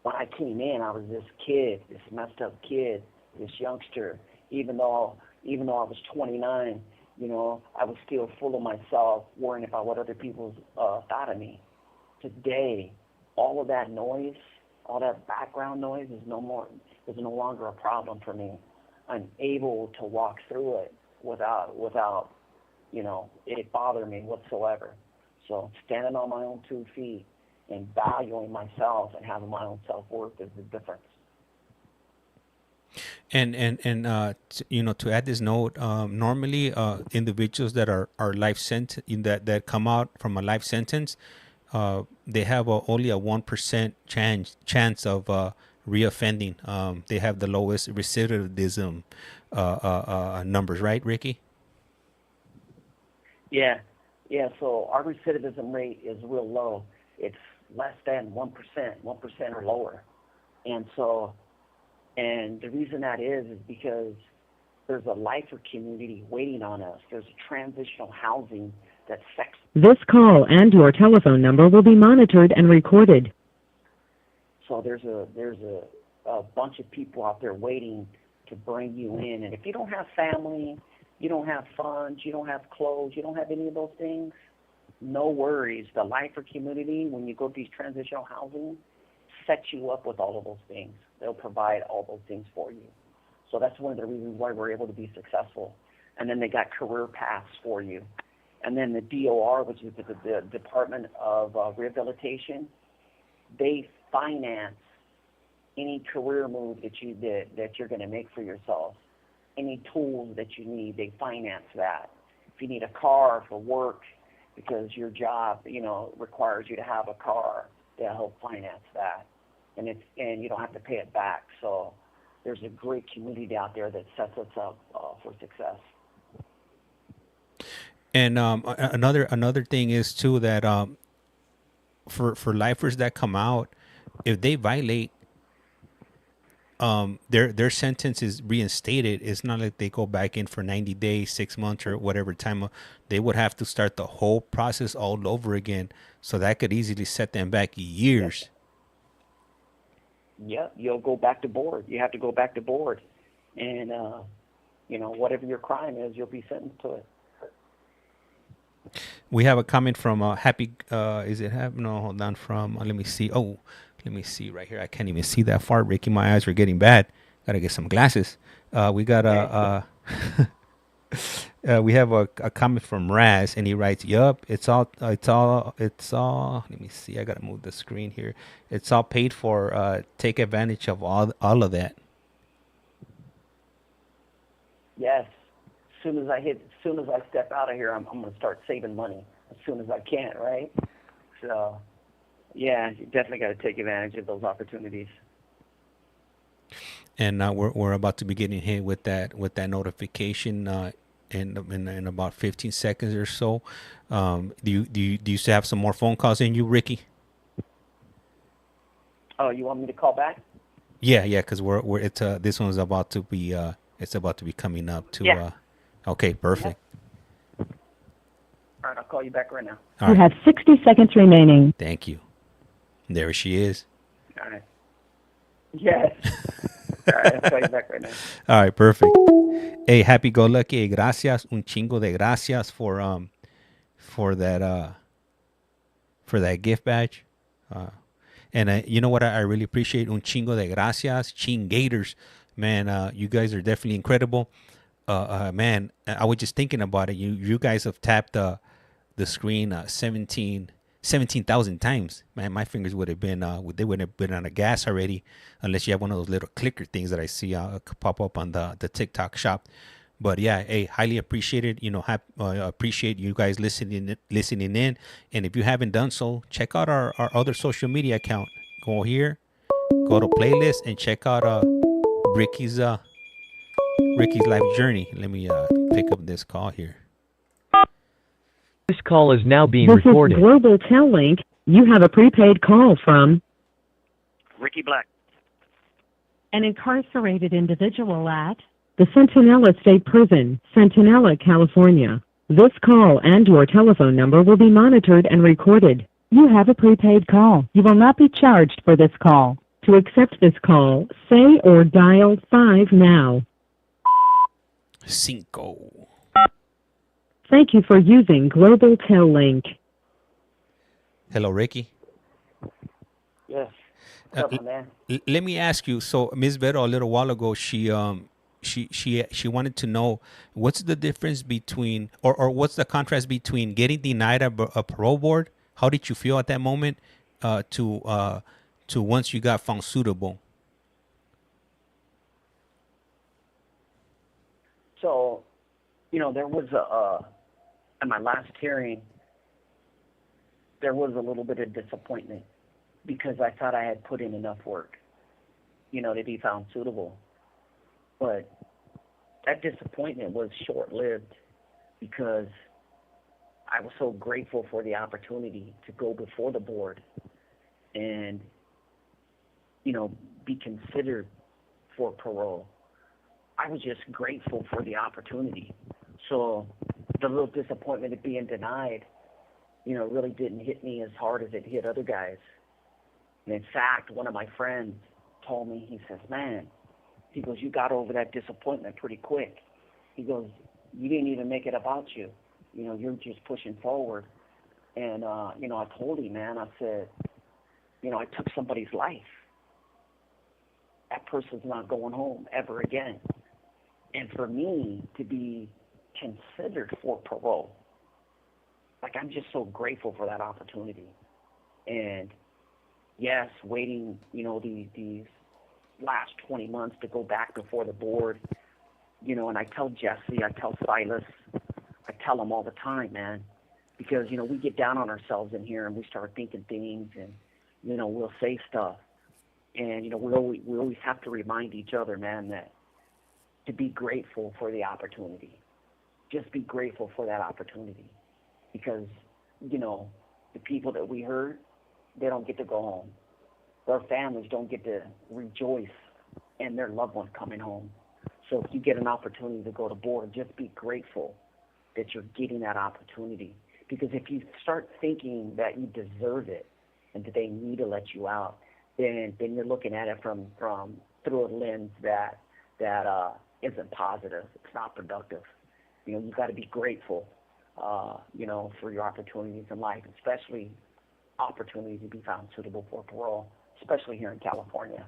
when I came in, I was this kid, this messed up kid, this youngster. Even though I was 29, I was still full of myself, worrying about what other people thought of me. Today, all of that noise, all that background noise is no longer a problem for me. I'm able to walk through it without it bothering me whatsoever. So standing on my own 2 feet and valuing myself and having my own self-worth is the difference. And to add this note, normally individuals that are life that come out from a life sentence, they have only a 1% chance of reoffending. They have the lowest recidivism numbers, right, Ricky? Yeah. So our recidivism rate is real low. It's less than 1%, 1% or lower. And the reason that is because there's a lifer community waiting on us. There's transitional housing that's sex. This call and your telephone number will be monitored and recorded. So there's a bunch of people out there waiting to bring you in. And if you don't have family, you don't have funds, you don't have clothes, you don't have any of those things, no worries. The lifer community, when you go to these transitional housing, sets you up with all of those things. They'll provide all those things for you. So that's one of the reasons why we're able to be successful. And then they got career paths for you. And then the DOR, which is the Department of Rehabilitation, they finance any career move that you're going to make for yourself. Any tools that you need, they finance that. If you need a car for work because your job, requires you to have a car, they'll help finance that. And you don't have to pay it back. So there's a great community out there that sets us up for success. And another thing is too that for lifers that come out, if they violate, their sentence is reinstated. It's not like they go back in for 90 days, 6 months, or whatever time. They would have to start the whole process all over again. So that could easily set them back years. Yeah, you'll go back to board. You have to go back to board. And, whatever your crime is, you'll be sentenced to it. We have a comment from Happy. Is it Happy? No, hold on. From let me see. Oh, let me see right here. I can't even see that far, Ricky. My eyes are getting bad. Gotta get some glasses. We got we have a comment from Raz, and he writes, "Yup, it's all. Let me see. I gotta move the screen here. It's all paid for. Take advantage of all of that." Yes. As soon as I step out of here, I'm going to start saving money as soon as I can, right? So, yeah, you definitely got to take advantage of those opportunities. And we're about to be getting hit with that notification in about 15 seconds or so. Do you still have some more phone calls in you, Ricky? Oh, you want me to call back? Yeah, because this one's about to be coming up to. Yeah. Okay, perfect. All right, I'll call you back right now. All You right. have 60 seconds remaining. Thank you. There she is. All right. Yes. All right, I'll call you back right now. All right, perfect. Hey, happy go lucky. Hey, gracias, un chingo de gracias for that gift badge. And you know what I really appreciate? Un chingo de gracias, chingators. Man, you guys are definitely incredible. Man, I was just thinking about it. You guys have tapped the screen 17,000 times. Man, my fingers would have been they wouldn't have been on the gas already, unless you have one of those little clicker things that I see pop up on the TikTok shop. But yeah, hey, highly appreciated. Appreciate you guys listening in. And if you haven't done so, check out our other social media account. Go here, go to playlist, and check out Ricky's life journey. Let me pick up this call here. This call is now being This recorded. is Global Tel Link. You have a prepaid call from Ricky Black. an incarcerated individual at the Centinela State Prison, Centinela, California. This call and your telephone number will be monitored and recorded. You have a prepaid call. You will not be charged for this call. To accept this call, say or dial 5 now. Cinco. Thank you for using Global Tel Link. Hello, Ricky. Yes. What's up, man? Let me ask you. So, Ms. Vero, a little while ago, she wanted to know what's the difference between, or what's the contrast between getting denied a parole board. How did you feel at that moment, to once you got found suitable? So, there was at my last hearing, there was a little bit of disappointment because I thought I had put in enough work, to be found suitable. But that disappointment was short-lived because I was so grateful for the opportunity to go before the board and, be considered for parole. I was just grateful for the opportunity. So the little disappointment of being denied, you know, really didn't hit me as hard as it hit other guys. And in fact, one of my friends told me, he says, man, he goes, you got over that disappointment pretty quick. He goes, you didn't even make it about you. You know, you're just pushing forward. And, you know, I told him, man, I said, you know, I took somebody's life. That person's not going home ever again. And for me to be considered for parole, like, I'm just so grateful for that opportunity. And yes, waiting, you know, these last 20 months to go back before the board, you know, and I tell Jesse, I tell Silas, I tell them all the time, man, because, you know, we get down on ourselves in here and we start thinking things and, you know, we'll say stuff. And, you know, we always have to remind each other, man, that to be grateful for the opportunity. Just be grateful for that opportunity. Because, you know, the people that we hurt, they don't get to go home. Their families don't get to rejoice in their loved one coming home. So if you get an opportunity to go to board, just be grateful that you're getting that opportunity. Because if you start thinking that you deserve it and that they need to let you out, then you're looking at it from through a lens that isn't positive. It's not productive. You know, you got to be grateful, you know, for your opportunities in life, especially opportunities to be found suitable for parole, especially here in California.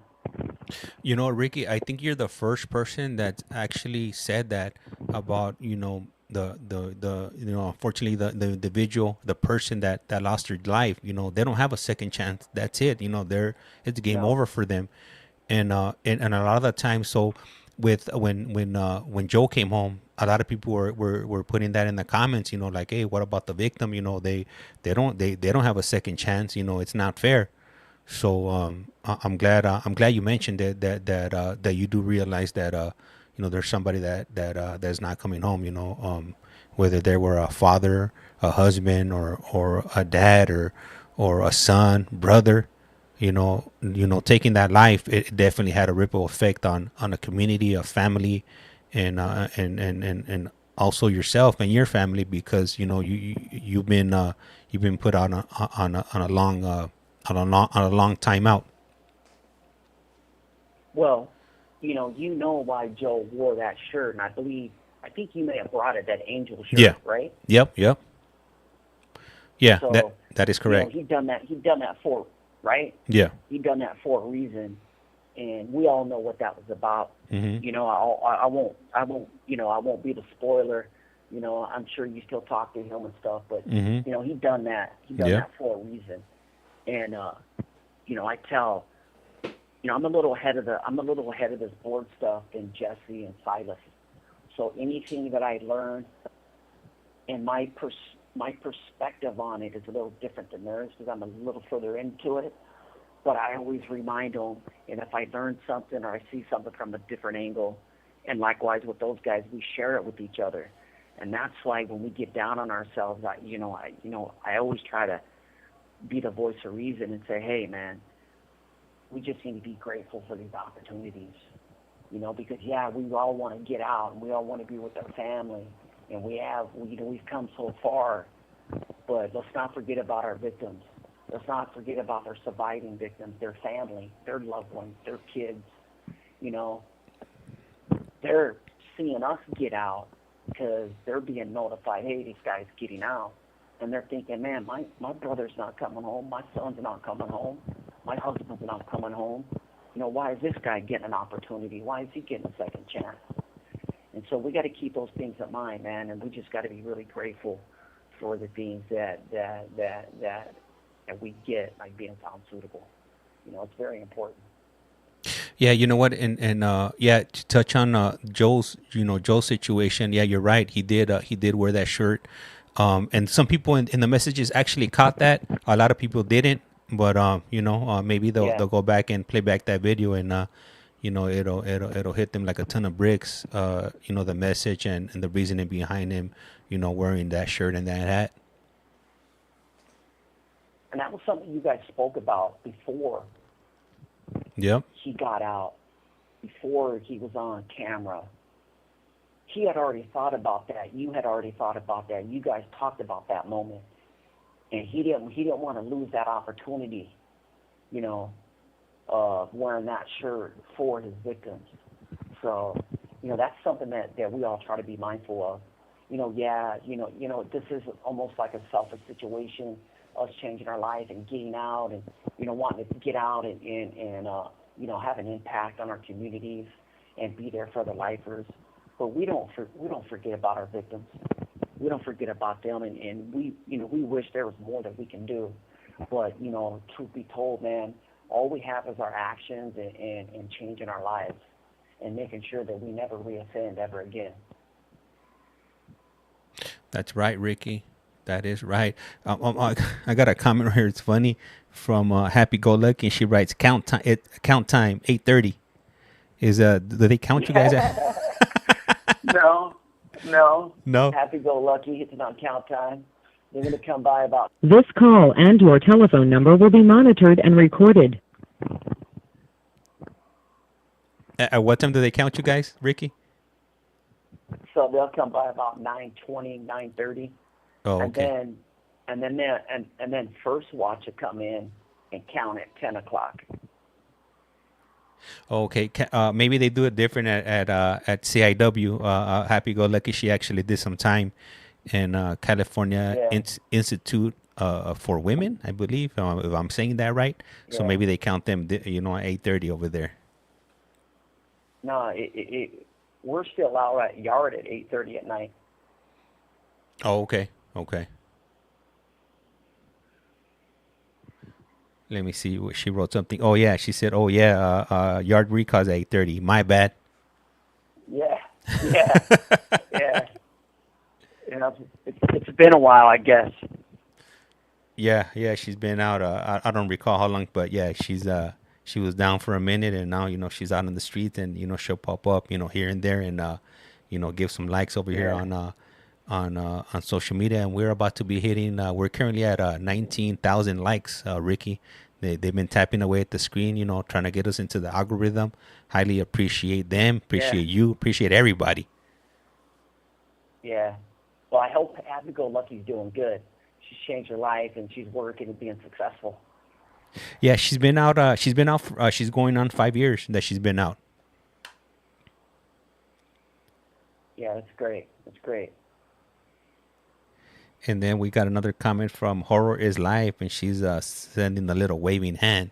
You know, Ricky, I think you're the first person that actually said that about, you know, the you know, unfortunately the individual, the person that lost their life, you know, they don't have a second chance. That's it. You know, it's game over for them. And a lot of the time, so with when Joe came home, a lot of people were putting that in the comments, you know, like, hey, what about the victim? You know, they don't have a second chance. You know, it's not fair. So I'm glad you mentioned that you do realize that you know, there's somebody that's not coming home. You know, whether they were a father, a husband, or a dad, or a son, brother. You know, taking that life, it definitely had a ripple effect on a community, a family, and also yourself and your family, because, you know, you've been put on a long time out. Well, you know why Joe wore that shirt, and I think you may have brought it, that angel shirt, right? Yep. Yeah, so, that is correct. You know, he done that for, right? Yeah. He done that for a reason, and we all know what that was about. Mm-hmm. You know, I won't be the spoiler. You know, I'm sure you still talk to him and stuff, but Mm-hmm. you know, he done that for a reason. And you know, I tell, you know, I'm a little ahead of this board stuff than Jesse and Silas. So anything that I learn, and my perspective on it is a little different than theirs because I'm a little further into it. But I always remind them, and if I learn something or I see something from a different angle, and likewise with those guys, we share it with each other. And that's why when we get down on ourselves, I always try to be the voice of reason and say, hey, man, we just need to be grateful for these opportunities. You know, because, yeah, we all want to get out and we all want to be with our family. And we've come so far. But let's not forget about our victims. Let's not forget about our surviving victims, their family, their loved ones, their kids. You know, they're seeing us get out because they're being notified, hey, this guy's getting out. And they're thinking, man, my brother's not coming home. My son's not coming home. My husband's not coming home. You know, why is this guy getting an opportunity? Why is he getting a second chance? And so we got to keep those things in mind, man, and we just got to be really grateful for the things that we get, like being found suitable. You know, it's very important. Yeah, you know what, and yeah, to touch on Joe's situation. Yeah, you're right. He did wear that shirt, and some people in the messages actually caught that. A lot of people didn't, but maybe they'll go back and play back that video, and it'll hit them like a ton of bricks. The message and the reasoning behind him, wearing that shirt and that hat. And that was something you guys spoke about before. Yep. He got out, before he was on camera. he had already thought about that. You had already thought about that. You guys talked about that moment, and he didn't want to lose that opportunity, you know, of wearing that shirt for his victims. So, you know, that's something that we all try to be mindful of. You know, this is almost like a selfish situation, us changing our life and getting out and, you know, wanting to get out and you know, have an impact on our communities and be there for the lifers. But we don't forget about our victims. We don't forget about them, and we wish there was more that we can do. But, you know, truth be told, man, all we have is our actions and changing our lives and making sure that we never reoffend ever again. That's right, Ricky. That is right. I got a comment here. It's funny from Happy Go Lucky, and she writes count time 8:30. Is do they count you guys at? No. Happy Go Lucky. It's not count time. They're going to come by about. This call and your telephone number will be monitored and recorded. At what time do they count you guys, Ricky? So they'll come by about 9:20, 9:30. Oh, okay. And then first watch will come in and count at 10 o'clock. Okay. Maybe they do it different at CIW. Happy Go Lucky. She actually did some time in California Institute for Women, I believe, if I'm saying that right. So maybe they count them, you know, at 8:30 over there. No, we're still out at yard at 8:30 at night. Oh, okay. Okay. Let me see. She wrote something. Oh, yeah. She said, oh, yeah, yard recalls at 8:30. My bad. Yeah. You know, it's been a while, I guess. Yeah, she's been out. I don't recall how long, but yeah, she was down for a minute, and now, you know, she's out on the street, and, you know, she'll pop up, you know, here and there, and you know, give some likes over here on social media. And we're about to be hitting. We're currently at 19,000 likes, Ricky. They've been tapping away at the screen, you know, trying to get us into the algorithm. Highly appreciate them. Appreciate you. Appreciate everybody. Yeah. Well, I hope Happy Go Lucky's doing good. She's changed her life, and she's working and being successful. Yeah, she's been out. She's going on 5 years that she's been out. Yeah, that's great. That's great. And then we got another comment from Horror is Life, and she's sending the little waving hand.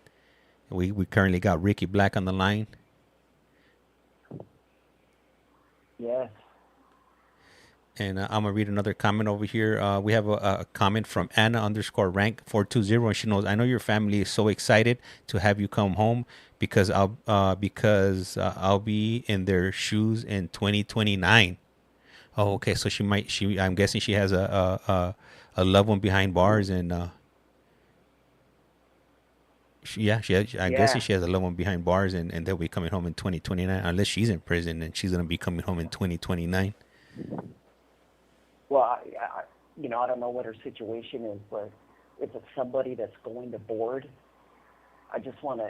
We currently got Ricky Black on the line. Yes. And I'm going to read another comment over here. We have a comment from Anna_rank420. And she knows, I know your family is so excited to have you come home because I'll be in their shoes in 2029. Oh, okay. So I'm guessing she has a loved one behind bars, and I'm guessing she has a loved one behind bars, and they'll be coming home in 2029, unless she's in prison, and she's going to be coming home in 2029. Well, I don't know what her situation is, but if it's somebody that's going to board, I just want to,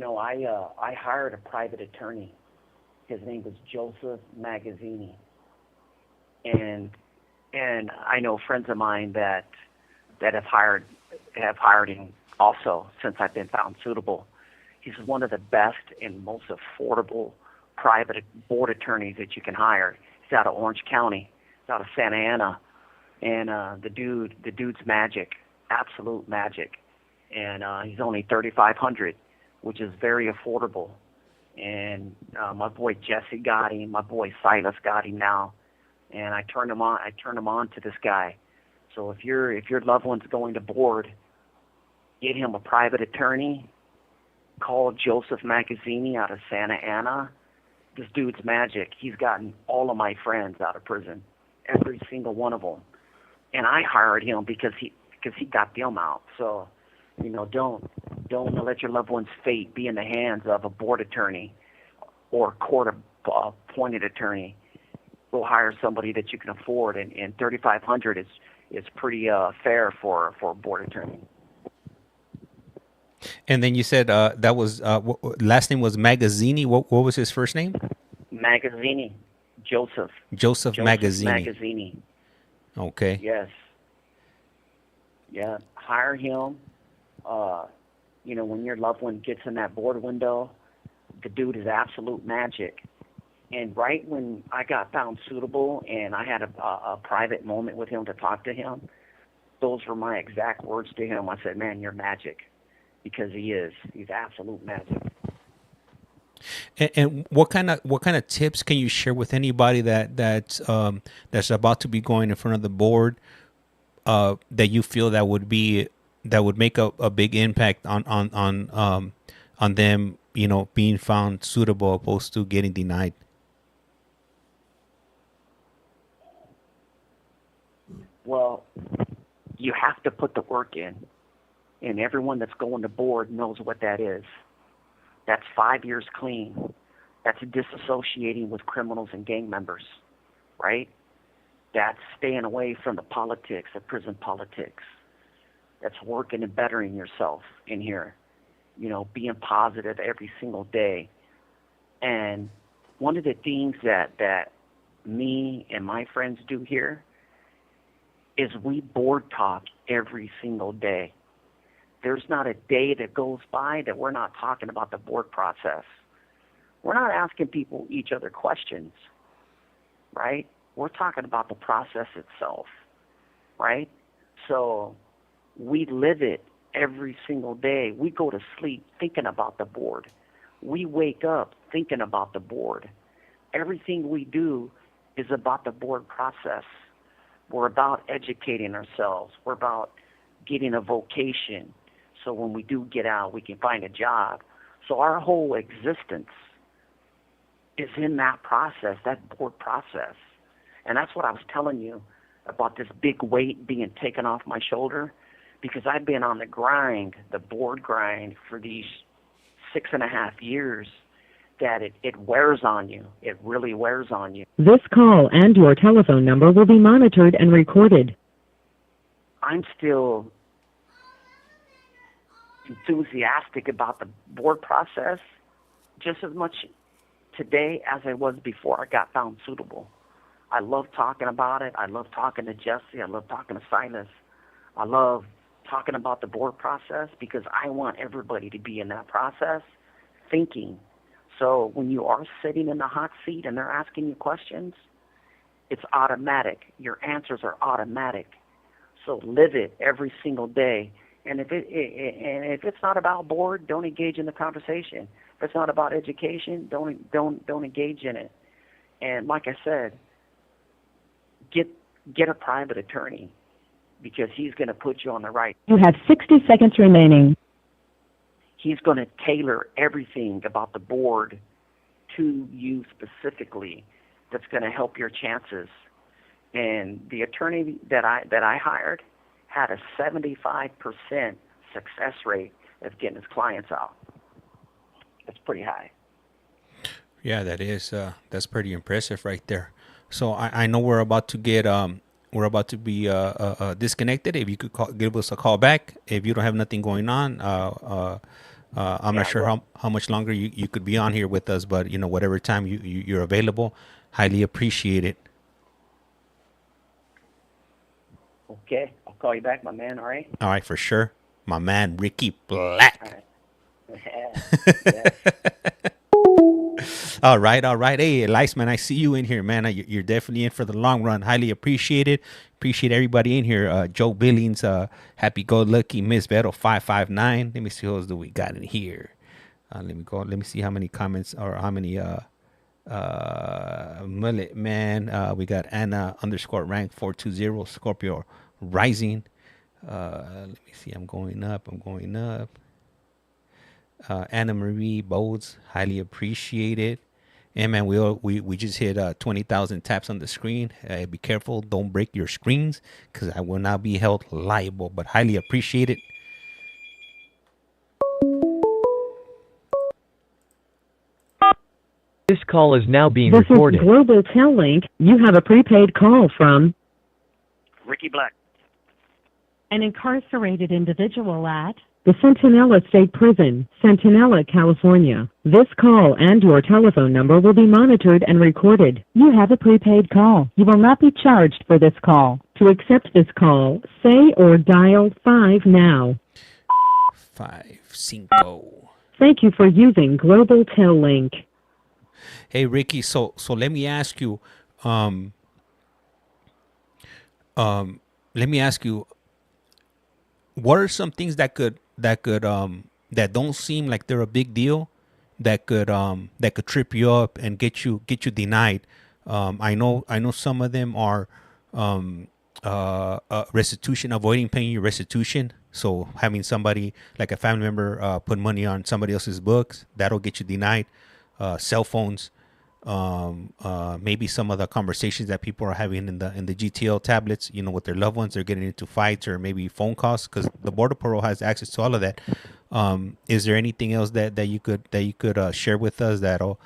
I hired a private attorney. His name was Joseph Magazzini. And I know friends of mine that have hired him also since I've been found suitable. He's one of the best and most affordable private board attorneys that you can hire. He's out of Orange County. He's out of Santa Ana. And the dude's magic, absolute magic. And he's only $3,500, which is very affordable. And my boy Jesse got him. My boy Silas got him now. And I turned him on to this guy. So if your loved one's going to board, get him a private attorney. Call Joseph Magazzini out of Santa Ana. This dude's magic. He's gotten all of my friends out of prison, every single one of them. And I hired him because he got them out. So, don't let your loved one's fate be in the hands of a board attorney or a court-appointed attorney. Go hire somebody that you can afford, and $3,500 is pretty fair for a board attorney. And then you said that was last name was Magazzini. What was his first name? Magazzini, Joseph. Joseph Magazzini. Magazzini. Okay. Yes. Yeah. Hire him. You know, when your loved one gets in that board window, the dude is absolute magic. And right when I got found suitable and I had a private moment with him to talk to him, those were my exact words to him. I said, man, you're magic. Because he is. He's absolute magic. And what kind of tips can you share with anybody that's about to be going in front of the board, that you feel that would make a big impact on them, you know, being found suitable opposed to getting denied? Well, you have to put the work in, and everyone that's going to board knows what that is. That's 5 years clean. That's disassociating with criminals and gang members, right? That's staying away from the politics, the prison politics. That's working and bettering yourself in here, you know, being positive every single day. And one of the things that me and my friends do here is we board talk every single day. There's not a day that goes by that we're not talking about the board process. We're not asking people each other questions, right? We're talking about the process itself, right? So we live it every single day. We go to sleep thinking about the board. We wake up thinking about the board. Everything we do is about the board process. We're about educating ourselves. We're about getting a vocation. So when we do get out, we can find a job. So our whole existence is in that process, that board process. And that's what I was telling you about this big weight being taken off my shoulder, because I've been on the grind, the board grind, for these 6.5 years, that it wears on you. It really wears on you. This call and your telephone number will be monitored and recorded. I'm still enthusiastic about the board process just as much today as I was before I got found suitable. I love talking about it. I love talking to Jesse. I love talking to Silas. I love talking about the board process because I want everybody to be in that process thinking. So when you are sitting in the hot seat and they're asking you questions, it's automatic. Your answers are automatic. So live it every single day. And if it's not about board, don't engage in the conversation. If it's not about education, don't engage in it. And like I said, get a private attorney, because he's going to put you on the right. You have 60 seconds remaining. He's going to tailor everything about the board to you specifically that's going to help your chances. And the attorney that I hired had a 75% success rate of getting his clients out. That's pretty high. Yeah, that is. That's pretty impressive right there. So I know we're about to get we're about to be disconnected. If you could give us a call back, if you don't have nothing going on, I'm not sure how much longer you could be on here with us, but you know, whatever time you're available, highly appreciate it. Okay, I'll call you back, my man. All right. All right, for sure, my man Ricky Black. All right. Yes. All right. Hey, LastChanceHomie, I see you in here, man. You're definitely in for the long run. Highly appreciate it. Appreciate everybody in here. Joe Billings, Happy Go Lucky, Miss Vero 559. Let me see who else do we got in here. Let me see how many comments or how many Mullet Man. We got Anna _rank 420 Scorpio Rising. Let me see. I'm going up. Anna Marie Bodes, highly appreciate it. And man, we just hit 20,000 taps on the screen. Be careful, don't break your screens, because I will not be held liable. But highly appreciate it. This call is now being This recorded. is Global Tel Link. You have a prepaid call from Ricky Black. an incarcerated individual at the Centinela State Prison, Centinela, California. This call and your telephone number will be monitored and recorded. You have a prepaid call. You will not be charged for this call. To accept this call, say or dial 5 now. 5 5. Thank you for using Global Tel Link. Hey Ricky, so let me ask you, what are some things that don't seem like they're a big deal, that could trip you up and get you denied? I know some of them are restitution, avoiding paying your restitution. So having somebody like a family member put money on somebody else's books, that'll get you denied. Cell phones, maybe some of the conversations that people are having in the GTL tablets, with their loved ones, they're getting into fights, or maybe phone calls, because the border patrol has access to all of that. Is there anything else that you could share with us that'll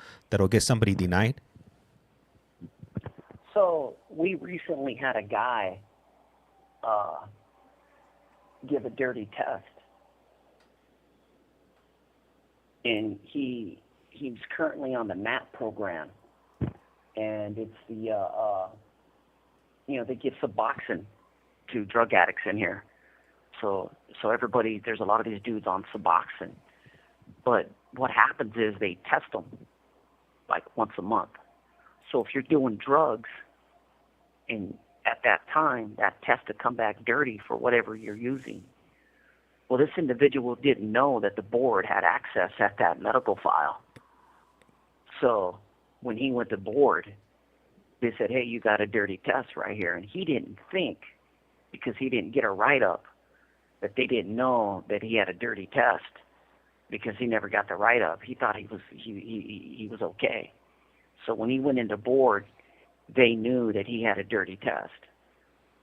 get somebody denied? So we recently had a guy give a dirty test, and he's currently on the MAP program, and it's they give Suboxone to drug addicts in here. So everybody, there's a lot of these dudes on Suboxone, but what happens is they test them like once a month. So if you're doing drugs, and at that time that test to come back dirty for whatever you're using. Well, this individual didn't know that the board had access at that medical file. So when he went to board, they said, hey, you got a dirty test right here. And he didn't think, because he didn't get a write-up, that they didn't know that he had a dirty test, because he never got the write-up. He thought he was okay. So when he went into board, they knew that he had a dirty test.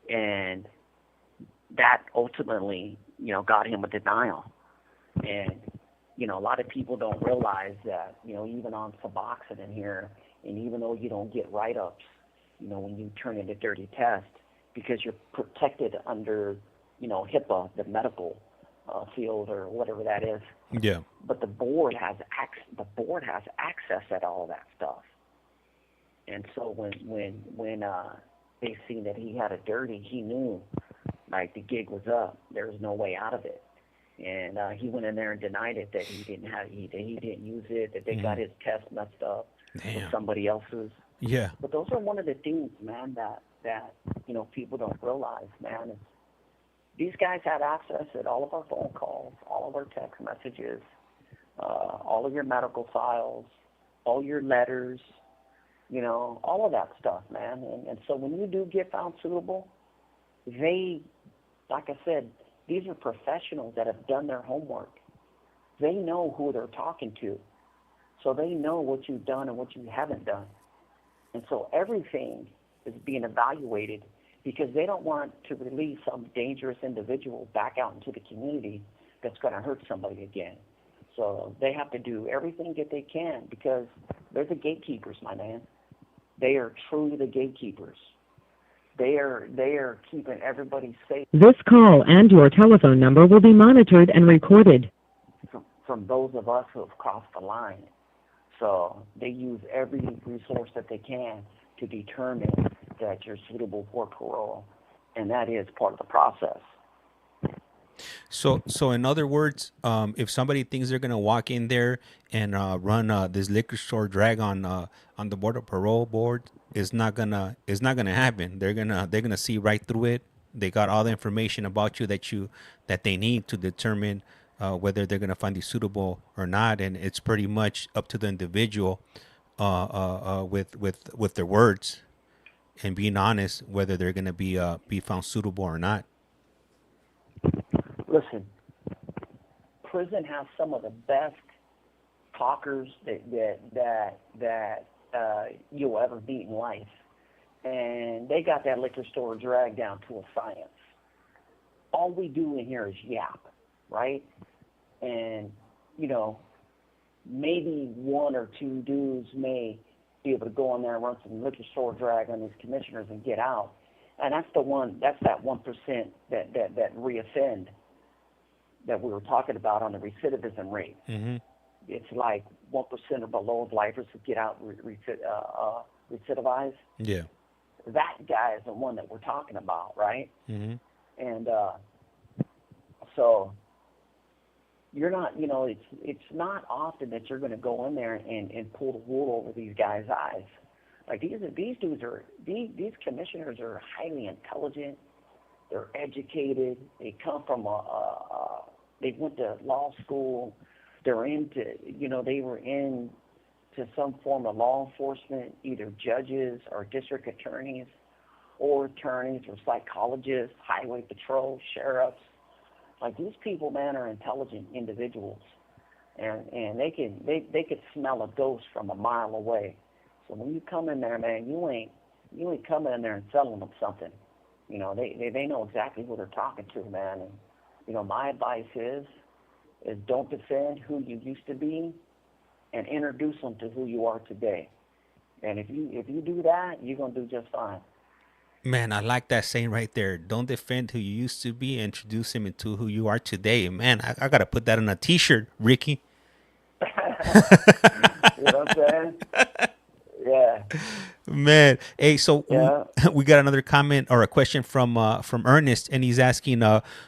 And that ultimately, got him a denial. And a lot of people don't realize that, even on Suboxone in here, and even though you don't get write-ups, when you turn in a dirty test, because you're protected under, HIPAA, the medical field, or whatever that is. Yeah. But the board has access at all that stuff. And so when they seen that he had a dirty, he knew, like, the gig was up. There was no way out of it. And he went in there and denied it, that he didn't use it, that they got his test messed up with somebody else's. Yeah. But those are one of the things, man, that people don't realize, man. These guys had access at all of our phone calls, all of our text messages, all of your medical files, all your letters, all of that stuff, man. And so when you do get found suitable, they, like I said, these are professionals that have done their homework. They know who they're talking to. So they know what you've done and what you haven't done. And so everything is being evaluated, because they don't want to release some dangerous individual back out into the community that's going to hurt somebody again. So they have to do everything that they can, because they're the gatekeepers, my man. They are truly the gatekeepers. They are keeping everybody safe. This call and your telephone number will be monitored and recorded. From those of us who have crossed the line. So they use every resource that they can to determine that you're suitable for parole, and that is part of the process. So in other words, if somebody thinks they're gonna walk in there and run this liquor store drag on the border parole board, it's not gonna happen. They're gonna see right through it. They got all the information about you that they need to determine whether they're gonna find you suitable or not, and it's pretty much up to the individual with their words and being honest whether they're gonna be found suitable or not. Listen, prison has some of the best talkers that you'll ever meet in life, and they got that liquor store dragged down to a science. All we do in here is yap, right? And maybe one or two dudes may be able to go in there and run some liquor store drag on these commissioners and get out, and that's that 1% that reoffend. that we were talking about on the recidivism rate. Mm-hmm. It's like 1% or below of lifers who get out recidivize. Yeah. That guy is the one that we're talking about, right? Mm-hmm. And so you're not, it's not often that you're going to go in there and pull the wool over these guys' eyes. Like these commissioners are highly intelligent. They're educated. They come from they went to law school. They're into, they were into some form of law enforcement, either judges or district attorneys or psychologists, highway patrol, sheriffs. Like these people, man, are intelligent individuals, and they could smell a ghost from a mile away. So when you come in there, man, you ain't coming in there and selling them something. They know exactly who they're talking to, man. And my advice is don't defend who you used to be, and introduce them to who you are today. And if you do that, you're gonna do just fine. Man, I like that saying right there. Don't defend who you used to be. Introduce him into who you are today. Man, I got to put that on a T-shirt, Ricky. You know what I'm saying? Yeah. Man, hey, so Yeah. we got another comment or a question from Ernest, and he's asking,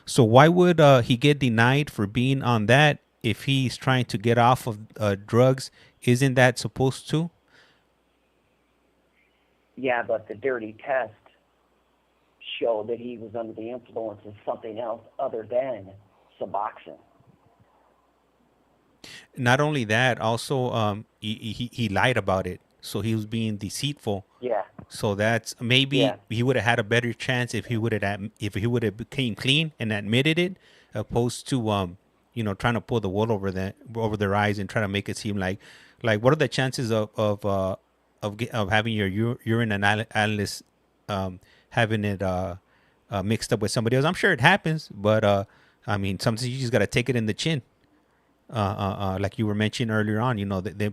so why would he get denied for being on that if he's trying to get off of drugs? Isn't that supposed to? Yeah, but the dirty test showed that he was under the influence of something else other than Suboxone. Not only that, also he lied about it, so he was being deceitful. Yeah. So that's maybe he would have had a better chance if he would have became clean and admitted it, opposed to trying to pull the wool over their eyes and try to make it seem like what are the chances of having your urine analysis having it mixed up with somebody else? I'm sure it happens, but I mean, sometimes you just got to take it in the chin. Like you were mentioning earlier on,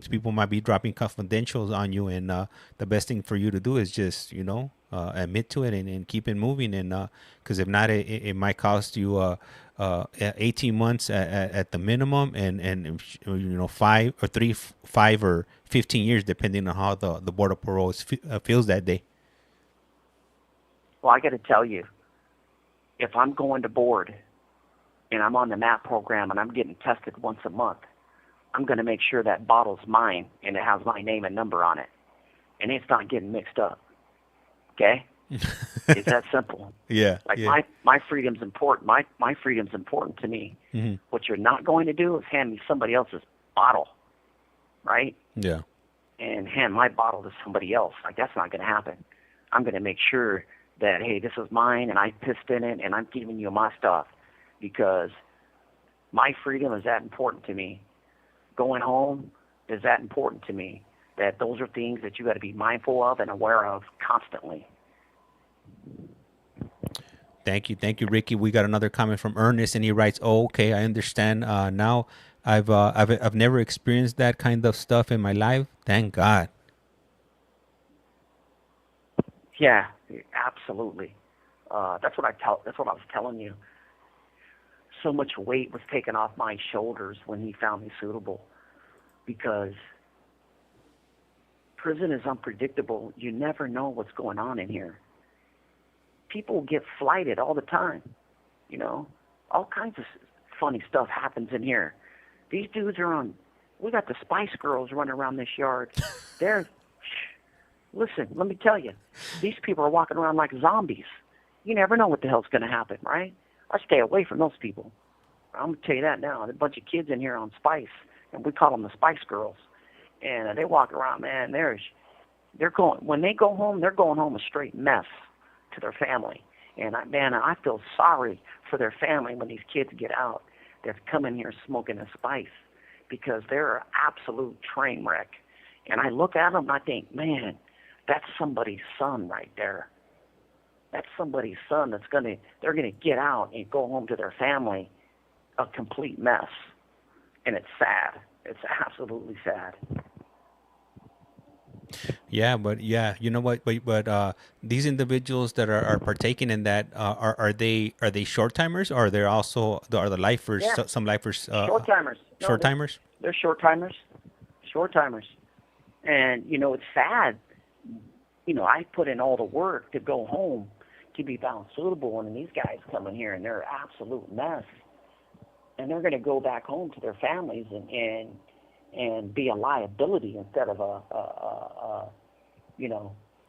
people might be dropping confidentials on you, and the best thing for you to do is just, admit to it and keep it moving. And because if not, it might cost you 18 months at the minimum, and 5 or 15 years, depending on how the Board of Parole feels that day. Well, I got to tell you, if I'm going to board and I'm on the MAP program and I'm getting tested once a month, I'm going to make sure that bottle's mine and it has my name and number on it. And it's not getting mixed up. Okay? It's that simple. Yeah. Like my freedom's important. My freedom's important to me. Mm-hmm. What you're not going to do is hand me somebody else's bottle. Right? Yeah. And hand my bottle to somebody else. Like, that's not going to happen. I'm going to make sure that, hey, this is mine and I pissed in it and I'm giving you my stuff, because my freedom is that important to me. Going home is that important to me. That those are things that you got to be mindful of and aware of constantly. Thank you, Ricky. We got another comment from Ernest, and he writes, "Oh, okay, I understand now. I've never experienced that kind of stuff in my life. Thank God." Yeah, absolutely. That's what I was telling you. So much weight was taken off my shoulders when he found me suitable, because prison is unpredictable. You never know what's going on in here. People get flighted all the time. All kinds of funny stuff happens in here. These dudes are we got the Spice Girls running around this yard. Listen, let me tell you, these people are walking around like zombies. You never know what the hell's going to happen, right? I stay away from those people. I'm going to tell you that now. There's a bunch of kids in here on Spice, and we call them the Spice Girls. And they walk around, man, when they go home, they're going home a straight mess to their family. And I feel sorry for their family when these kids get out. They're coming here smoking a Spice, because they're an absolute train wreck. And I look at them and I think, man, that's somebody's son right there. That's somebody's son they're gonna get out and go home to their family a complete mess. And it's sad. It's absolutely sad. Yeah, but yeah, you know what? But these individuals that are partaking in that are they short timers, or are they also are the lifers? Yeah, Some lifers, short timers. No, short timers. they're short timers. Short timers. And it's sad. I put in all the work to go home to be found suitable, and these guys come in here and they're an absolute mess, and they're going to go back home to their families and be a liability instead of a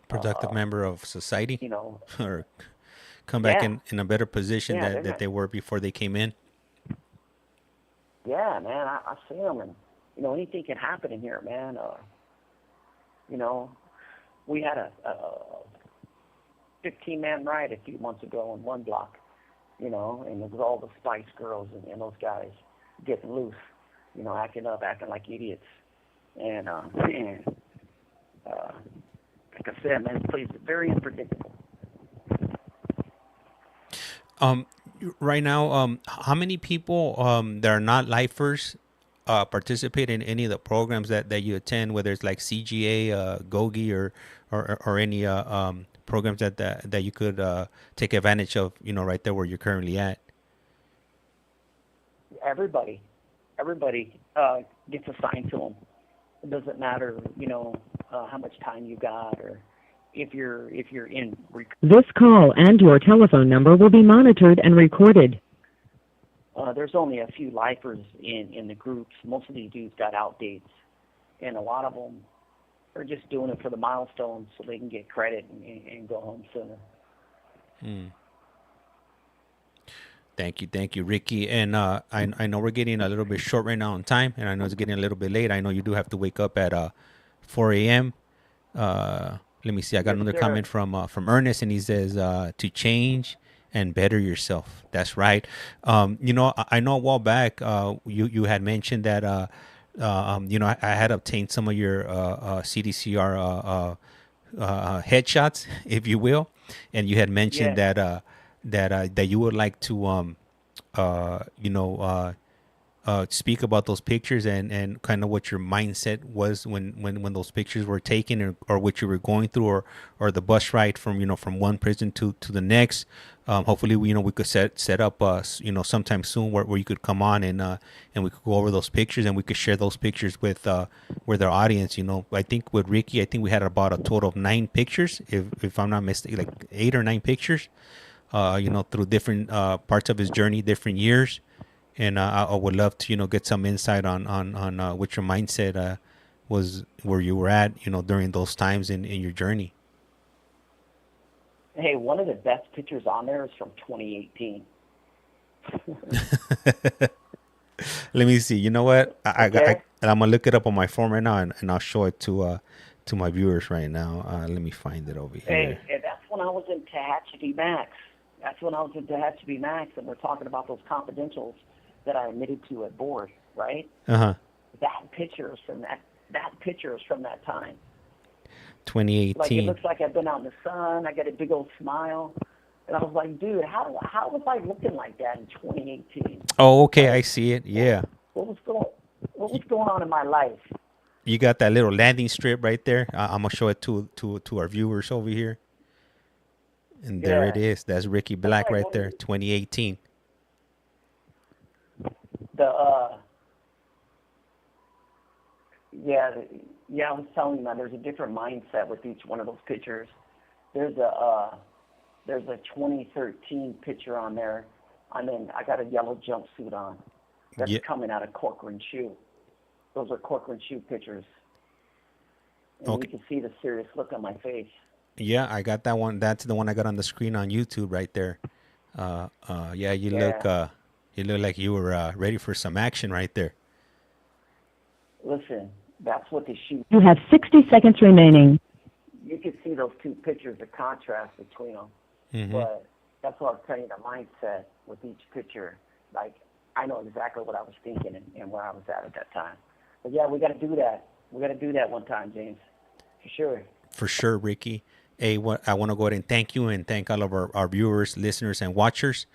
Productive member of society, or come back yeah, in a better position yeah, that they were before they came in. yeah, man, I see them, and anything can happen in here, man. We had a 15-man riot a few months ago in one block, and it was all the Spice Girls and those guys getting loose, acting up, acting like idiots. And, like I said, man, this place is very unpredictable. Right now, how many people that are not lifers participate in any of the programs that you attend, whether it's like CGA, Gogi, or any programs that you could take advantage of, right there where you're currently at? Everybody gets assigned to them. It doesn't matter, how much time you got, or if you're in. This call and your telephone number will be monitored and recorded. There's only a few lifers in the groups. Most of these dudes got out dates, and a lot of them are just doing it for the milestones so they can get credit and go home sooner. Thank you, Ricky. And I know we're getting a little bit short right now on time, and I know it's getting a little bit late. I know you do have to wake up at 4 a.m. Let me see. I got another comment from Ernest, and he says to change and better yourself. That's right. I know a while back you had mentioned that I had obtained some of your CDCR headshots, if you will, and you had mentioned that you would like to speak about those pictures and kind of what your mindset was when those pictures were taken, or what you were going through, or the bus ride from one prison to the next. Hopefully we could set up sometime soon where you could come on and we could go over those pictures, and we could share those pictures with our audience. I think with Ricky, we had about a total of 9 pictures, if I'm not mistaken, like 8 or 9 pictures, through different parts of his journey, different years. And I would love to, get some insight on what your mindset was, where you were at, during those times in your journey. Hey, one of the best pictures on there is from 2018. Let me see. You know what? I'm gonna look it up on my phone right now, and I'll show it to my viewers right now. Let me find it over here. Hey, that's when I was in Tehachapi Max. And we're talking about those confidentials that I admitted to at board, right? That picture is from that time. 2018. Like, it looks like I've been out in the sun. I got a big old smile, and I was like, dude, how was I looking like that in 2018? Oh, okay, I see it. Yeah. What was going on in my life? You got that little landing strip right there. I'm gonna show it to our viewers over here. And there it is. That's Ricky Black right there, 2018. I was telling you, man, there's a different mindset with each one of those pictures. There's a 2013 picture on there. I got a yellow jumpsuit on. That's coming out of Corcoran Shoe. Those are Corcoran Shoe pictures. And you can see the serious look on my face. Yeah, I got that one. That's the one I got on the screen on YouTube right there. You look like you were ready for some action right there. Listen, that's what the shoot. You have 60 seconds remaining. You can see those two pictures, the contrast between them. Mm-hmm. But that's what I was telling you, the mindset with each picture. Like, I know exactly what I was thinking and where I was at that time. But yeah, we got to do that. We got to do that one time, James. For sure. For sure, Ricky. Hey, I want to go ahead and thank you and thank all of our viewers, listeners, and watchers.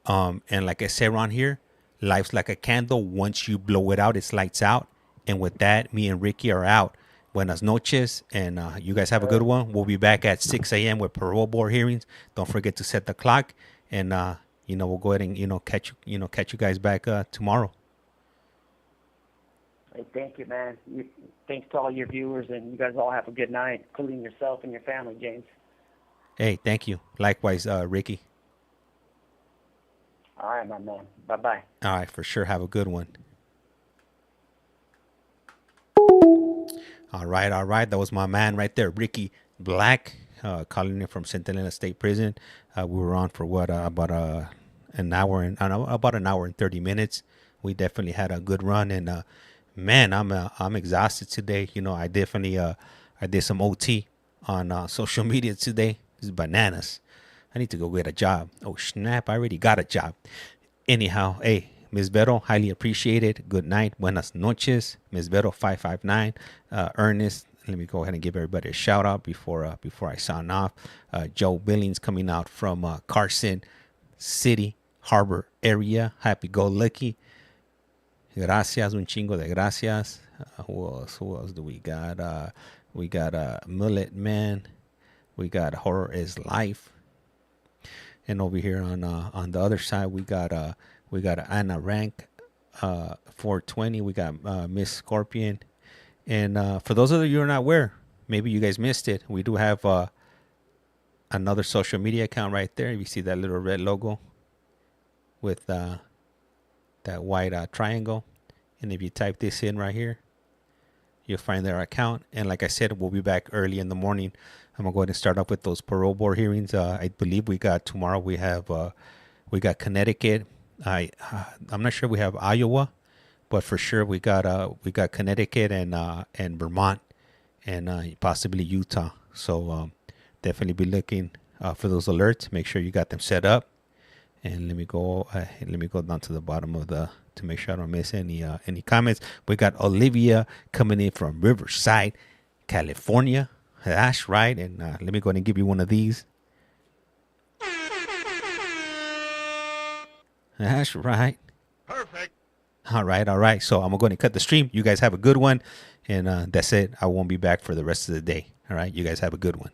And like I said around here, life's like a candle. Once you blow it out, it's lights out. And with that, me and Ricky are out. buenas noches, and you guys have a good one. We'll be back at 6 a.m. with parole board hearings. Don't forget to set the clock, and we'll go ahead and catch you guys back tomorrow. Hey, thank you, man. Thanks to all your viewers, and you guys all have a good night, including yourself and your family, James. Hey, thank you. Likewise, Ricky. All right, my man. Bye-bye. All right, for sure. Have a good one. All right. That was my man right there, Ricky Black, calling in from Centinela State Prison. We were on for about an hour and 30 minutes. We definitely had a good run, and man, I'm exhausted today. I definitely I did some OT on social media today. This is bananas. I need to go get a job. Oh snap! I already got a job. Anyhow, hey, Ms. Vero, highly appreciated. Good night. Buenas noches. Ms. Vero 559. Ernest, let me go ahead and give everybody a shout out before I sign off. Joe Billings coming out from Carson City Harbor area. Happy go lucky. Gracias, un chingo de gracias. Who else do we got? We got Mullet Man. We got Horror is Life. And over here on the other side, we got Anna Rank 420. We got Miss Scorpion. And for those of you who are not aware, maybe you guys missed it. We do have another social media account right there. You see that little red logo with that white triangle. And if you type this in right here, you'll find their account. And like I said, we'll be back early in the morning. I'm gonna go ahead and start off with those parole board hearings. I believe we got tomorrow. We got Connecticut. I'm not sure we have Iowa, but for sure we got Connecticut and Vermont and possibly Utah. So definitely be looking for those alerts. Make sure you got them set up. And let me go down to the bottom of to make sure I don't miss any comments. We got Olivia coming in from Riverside, California. That's right. And let me go ahead and give you one of these. That's right. Perfect. All right. So I'm going to go ahead and cut the stream. You guys have a good one. And that's it. I won't be back for the rest of the day. All right. You guys have a good one.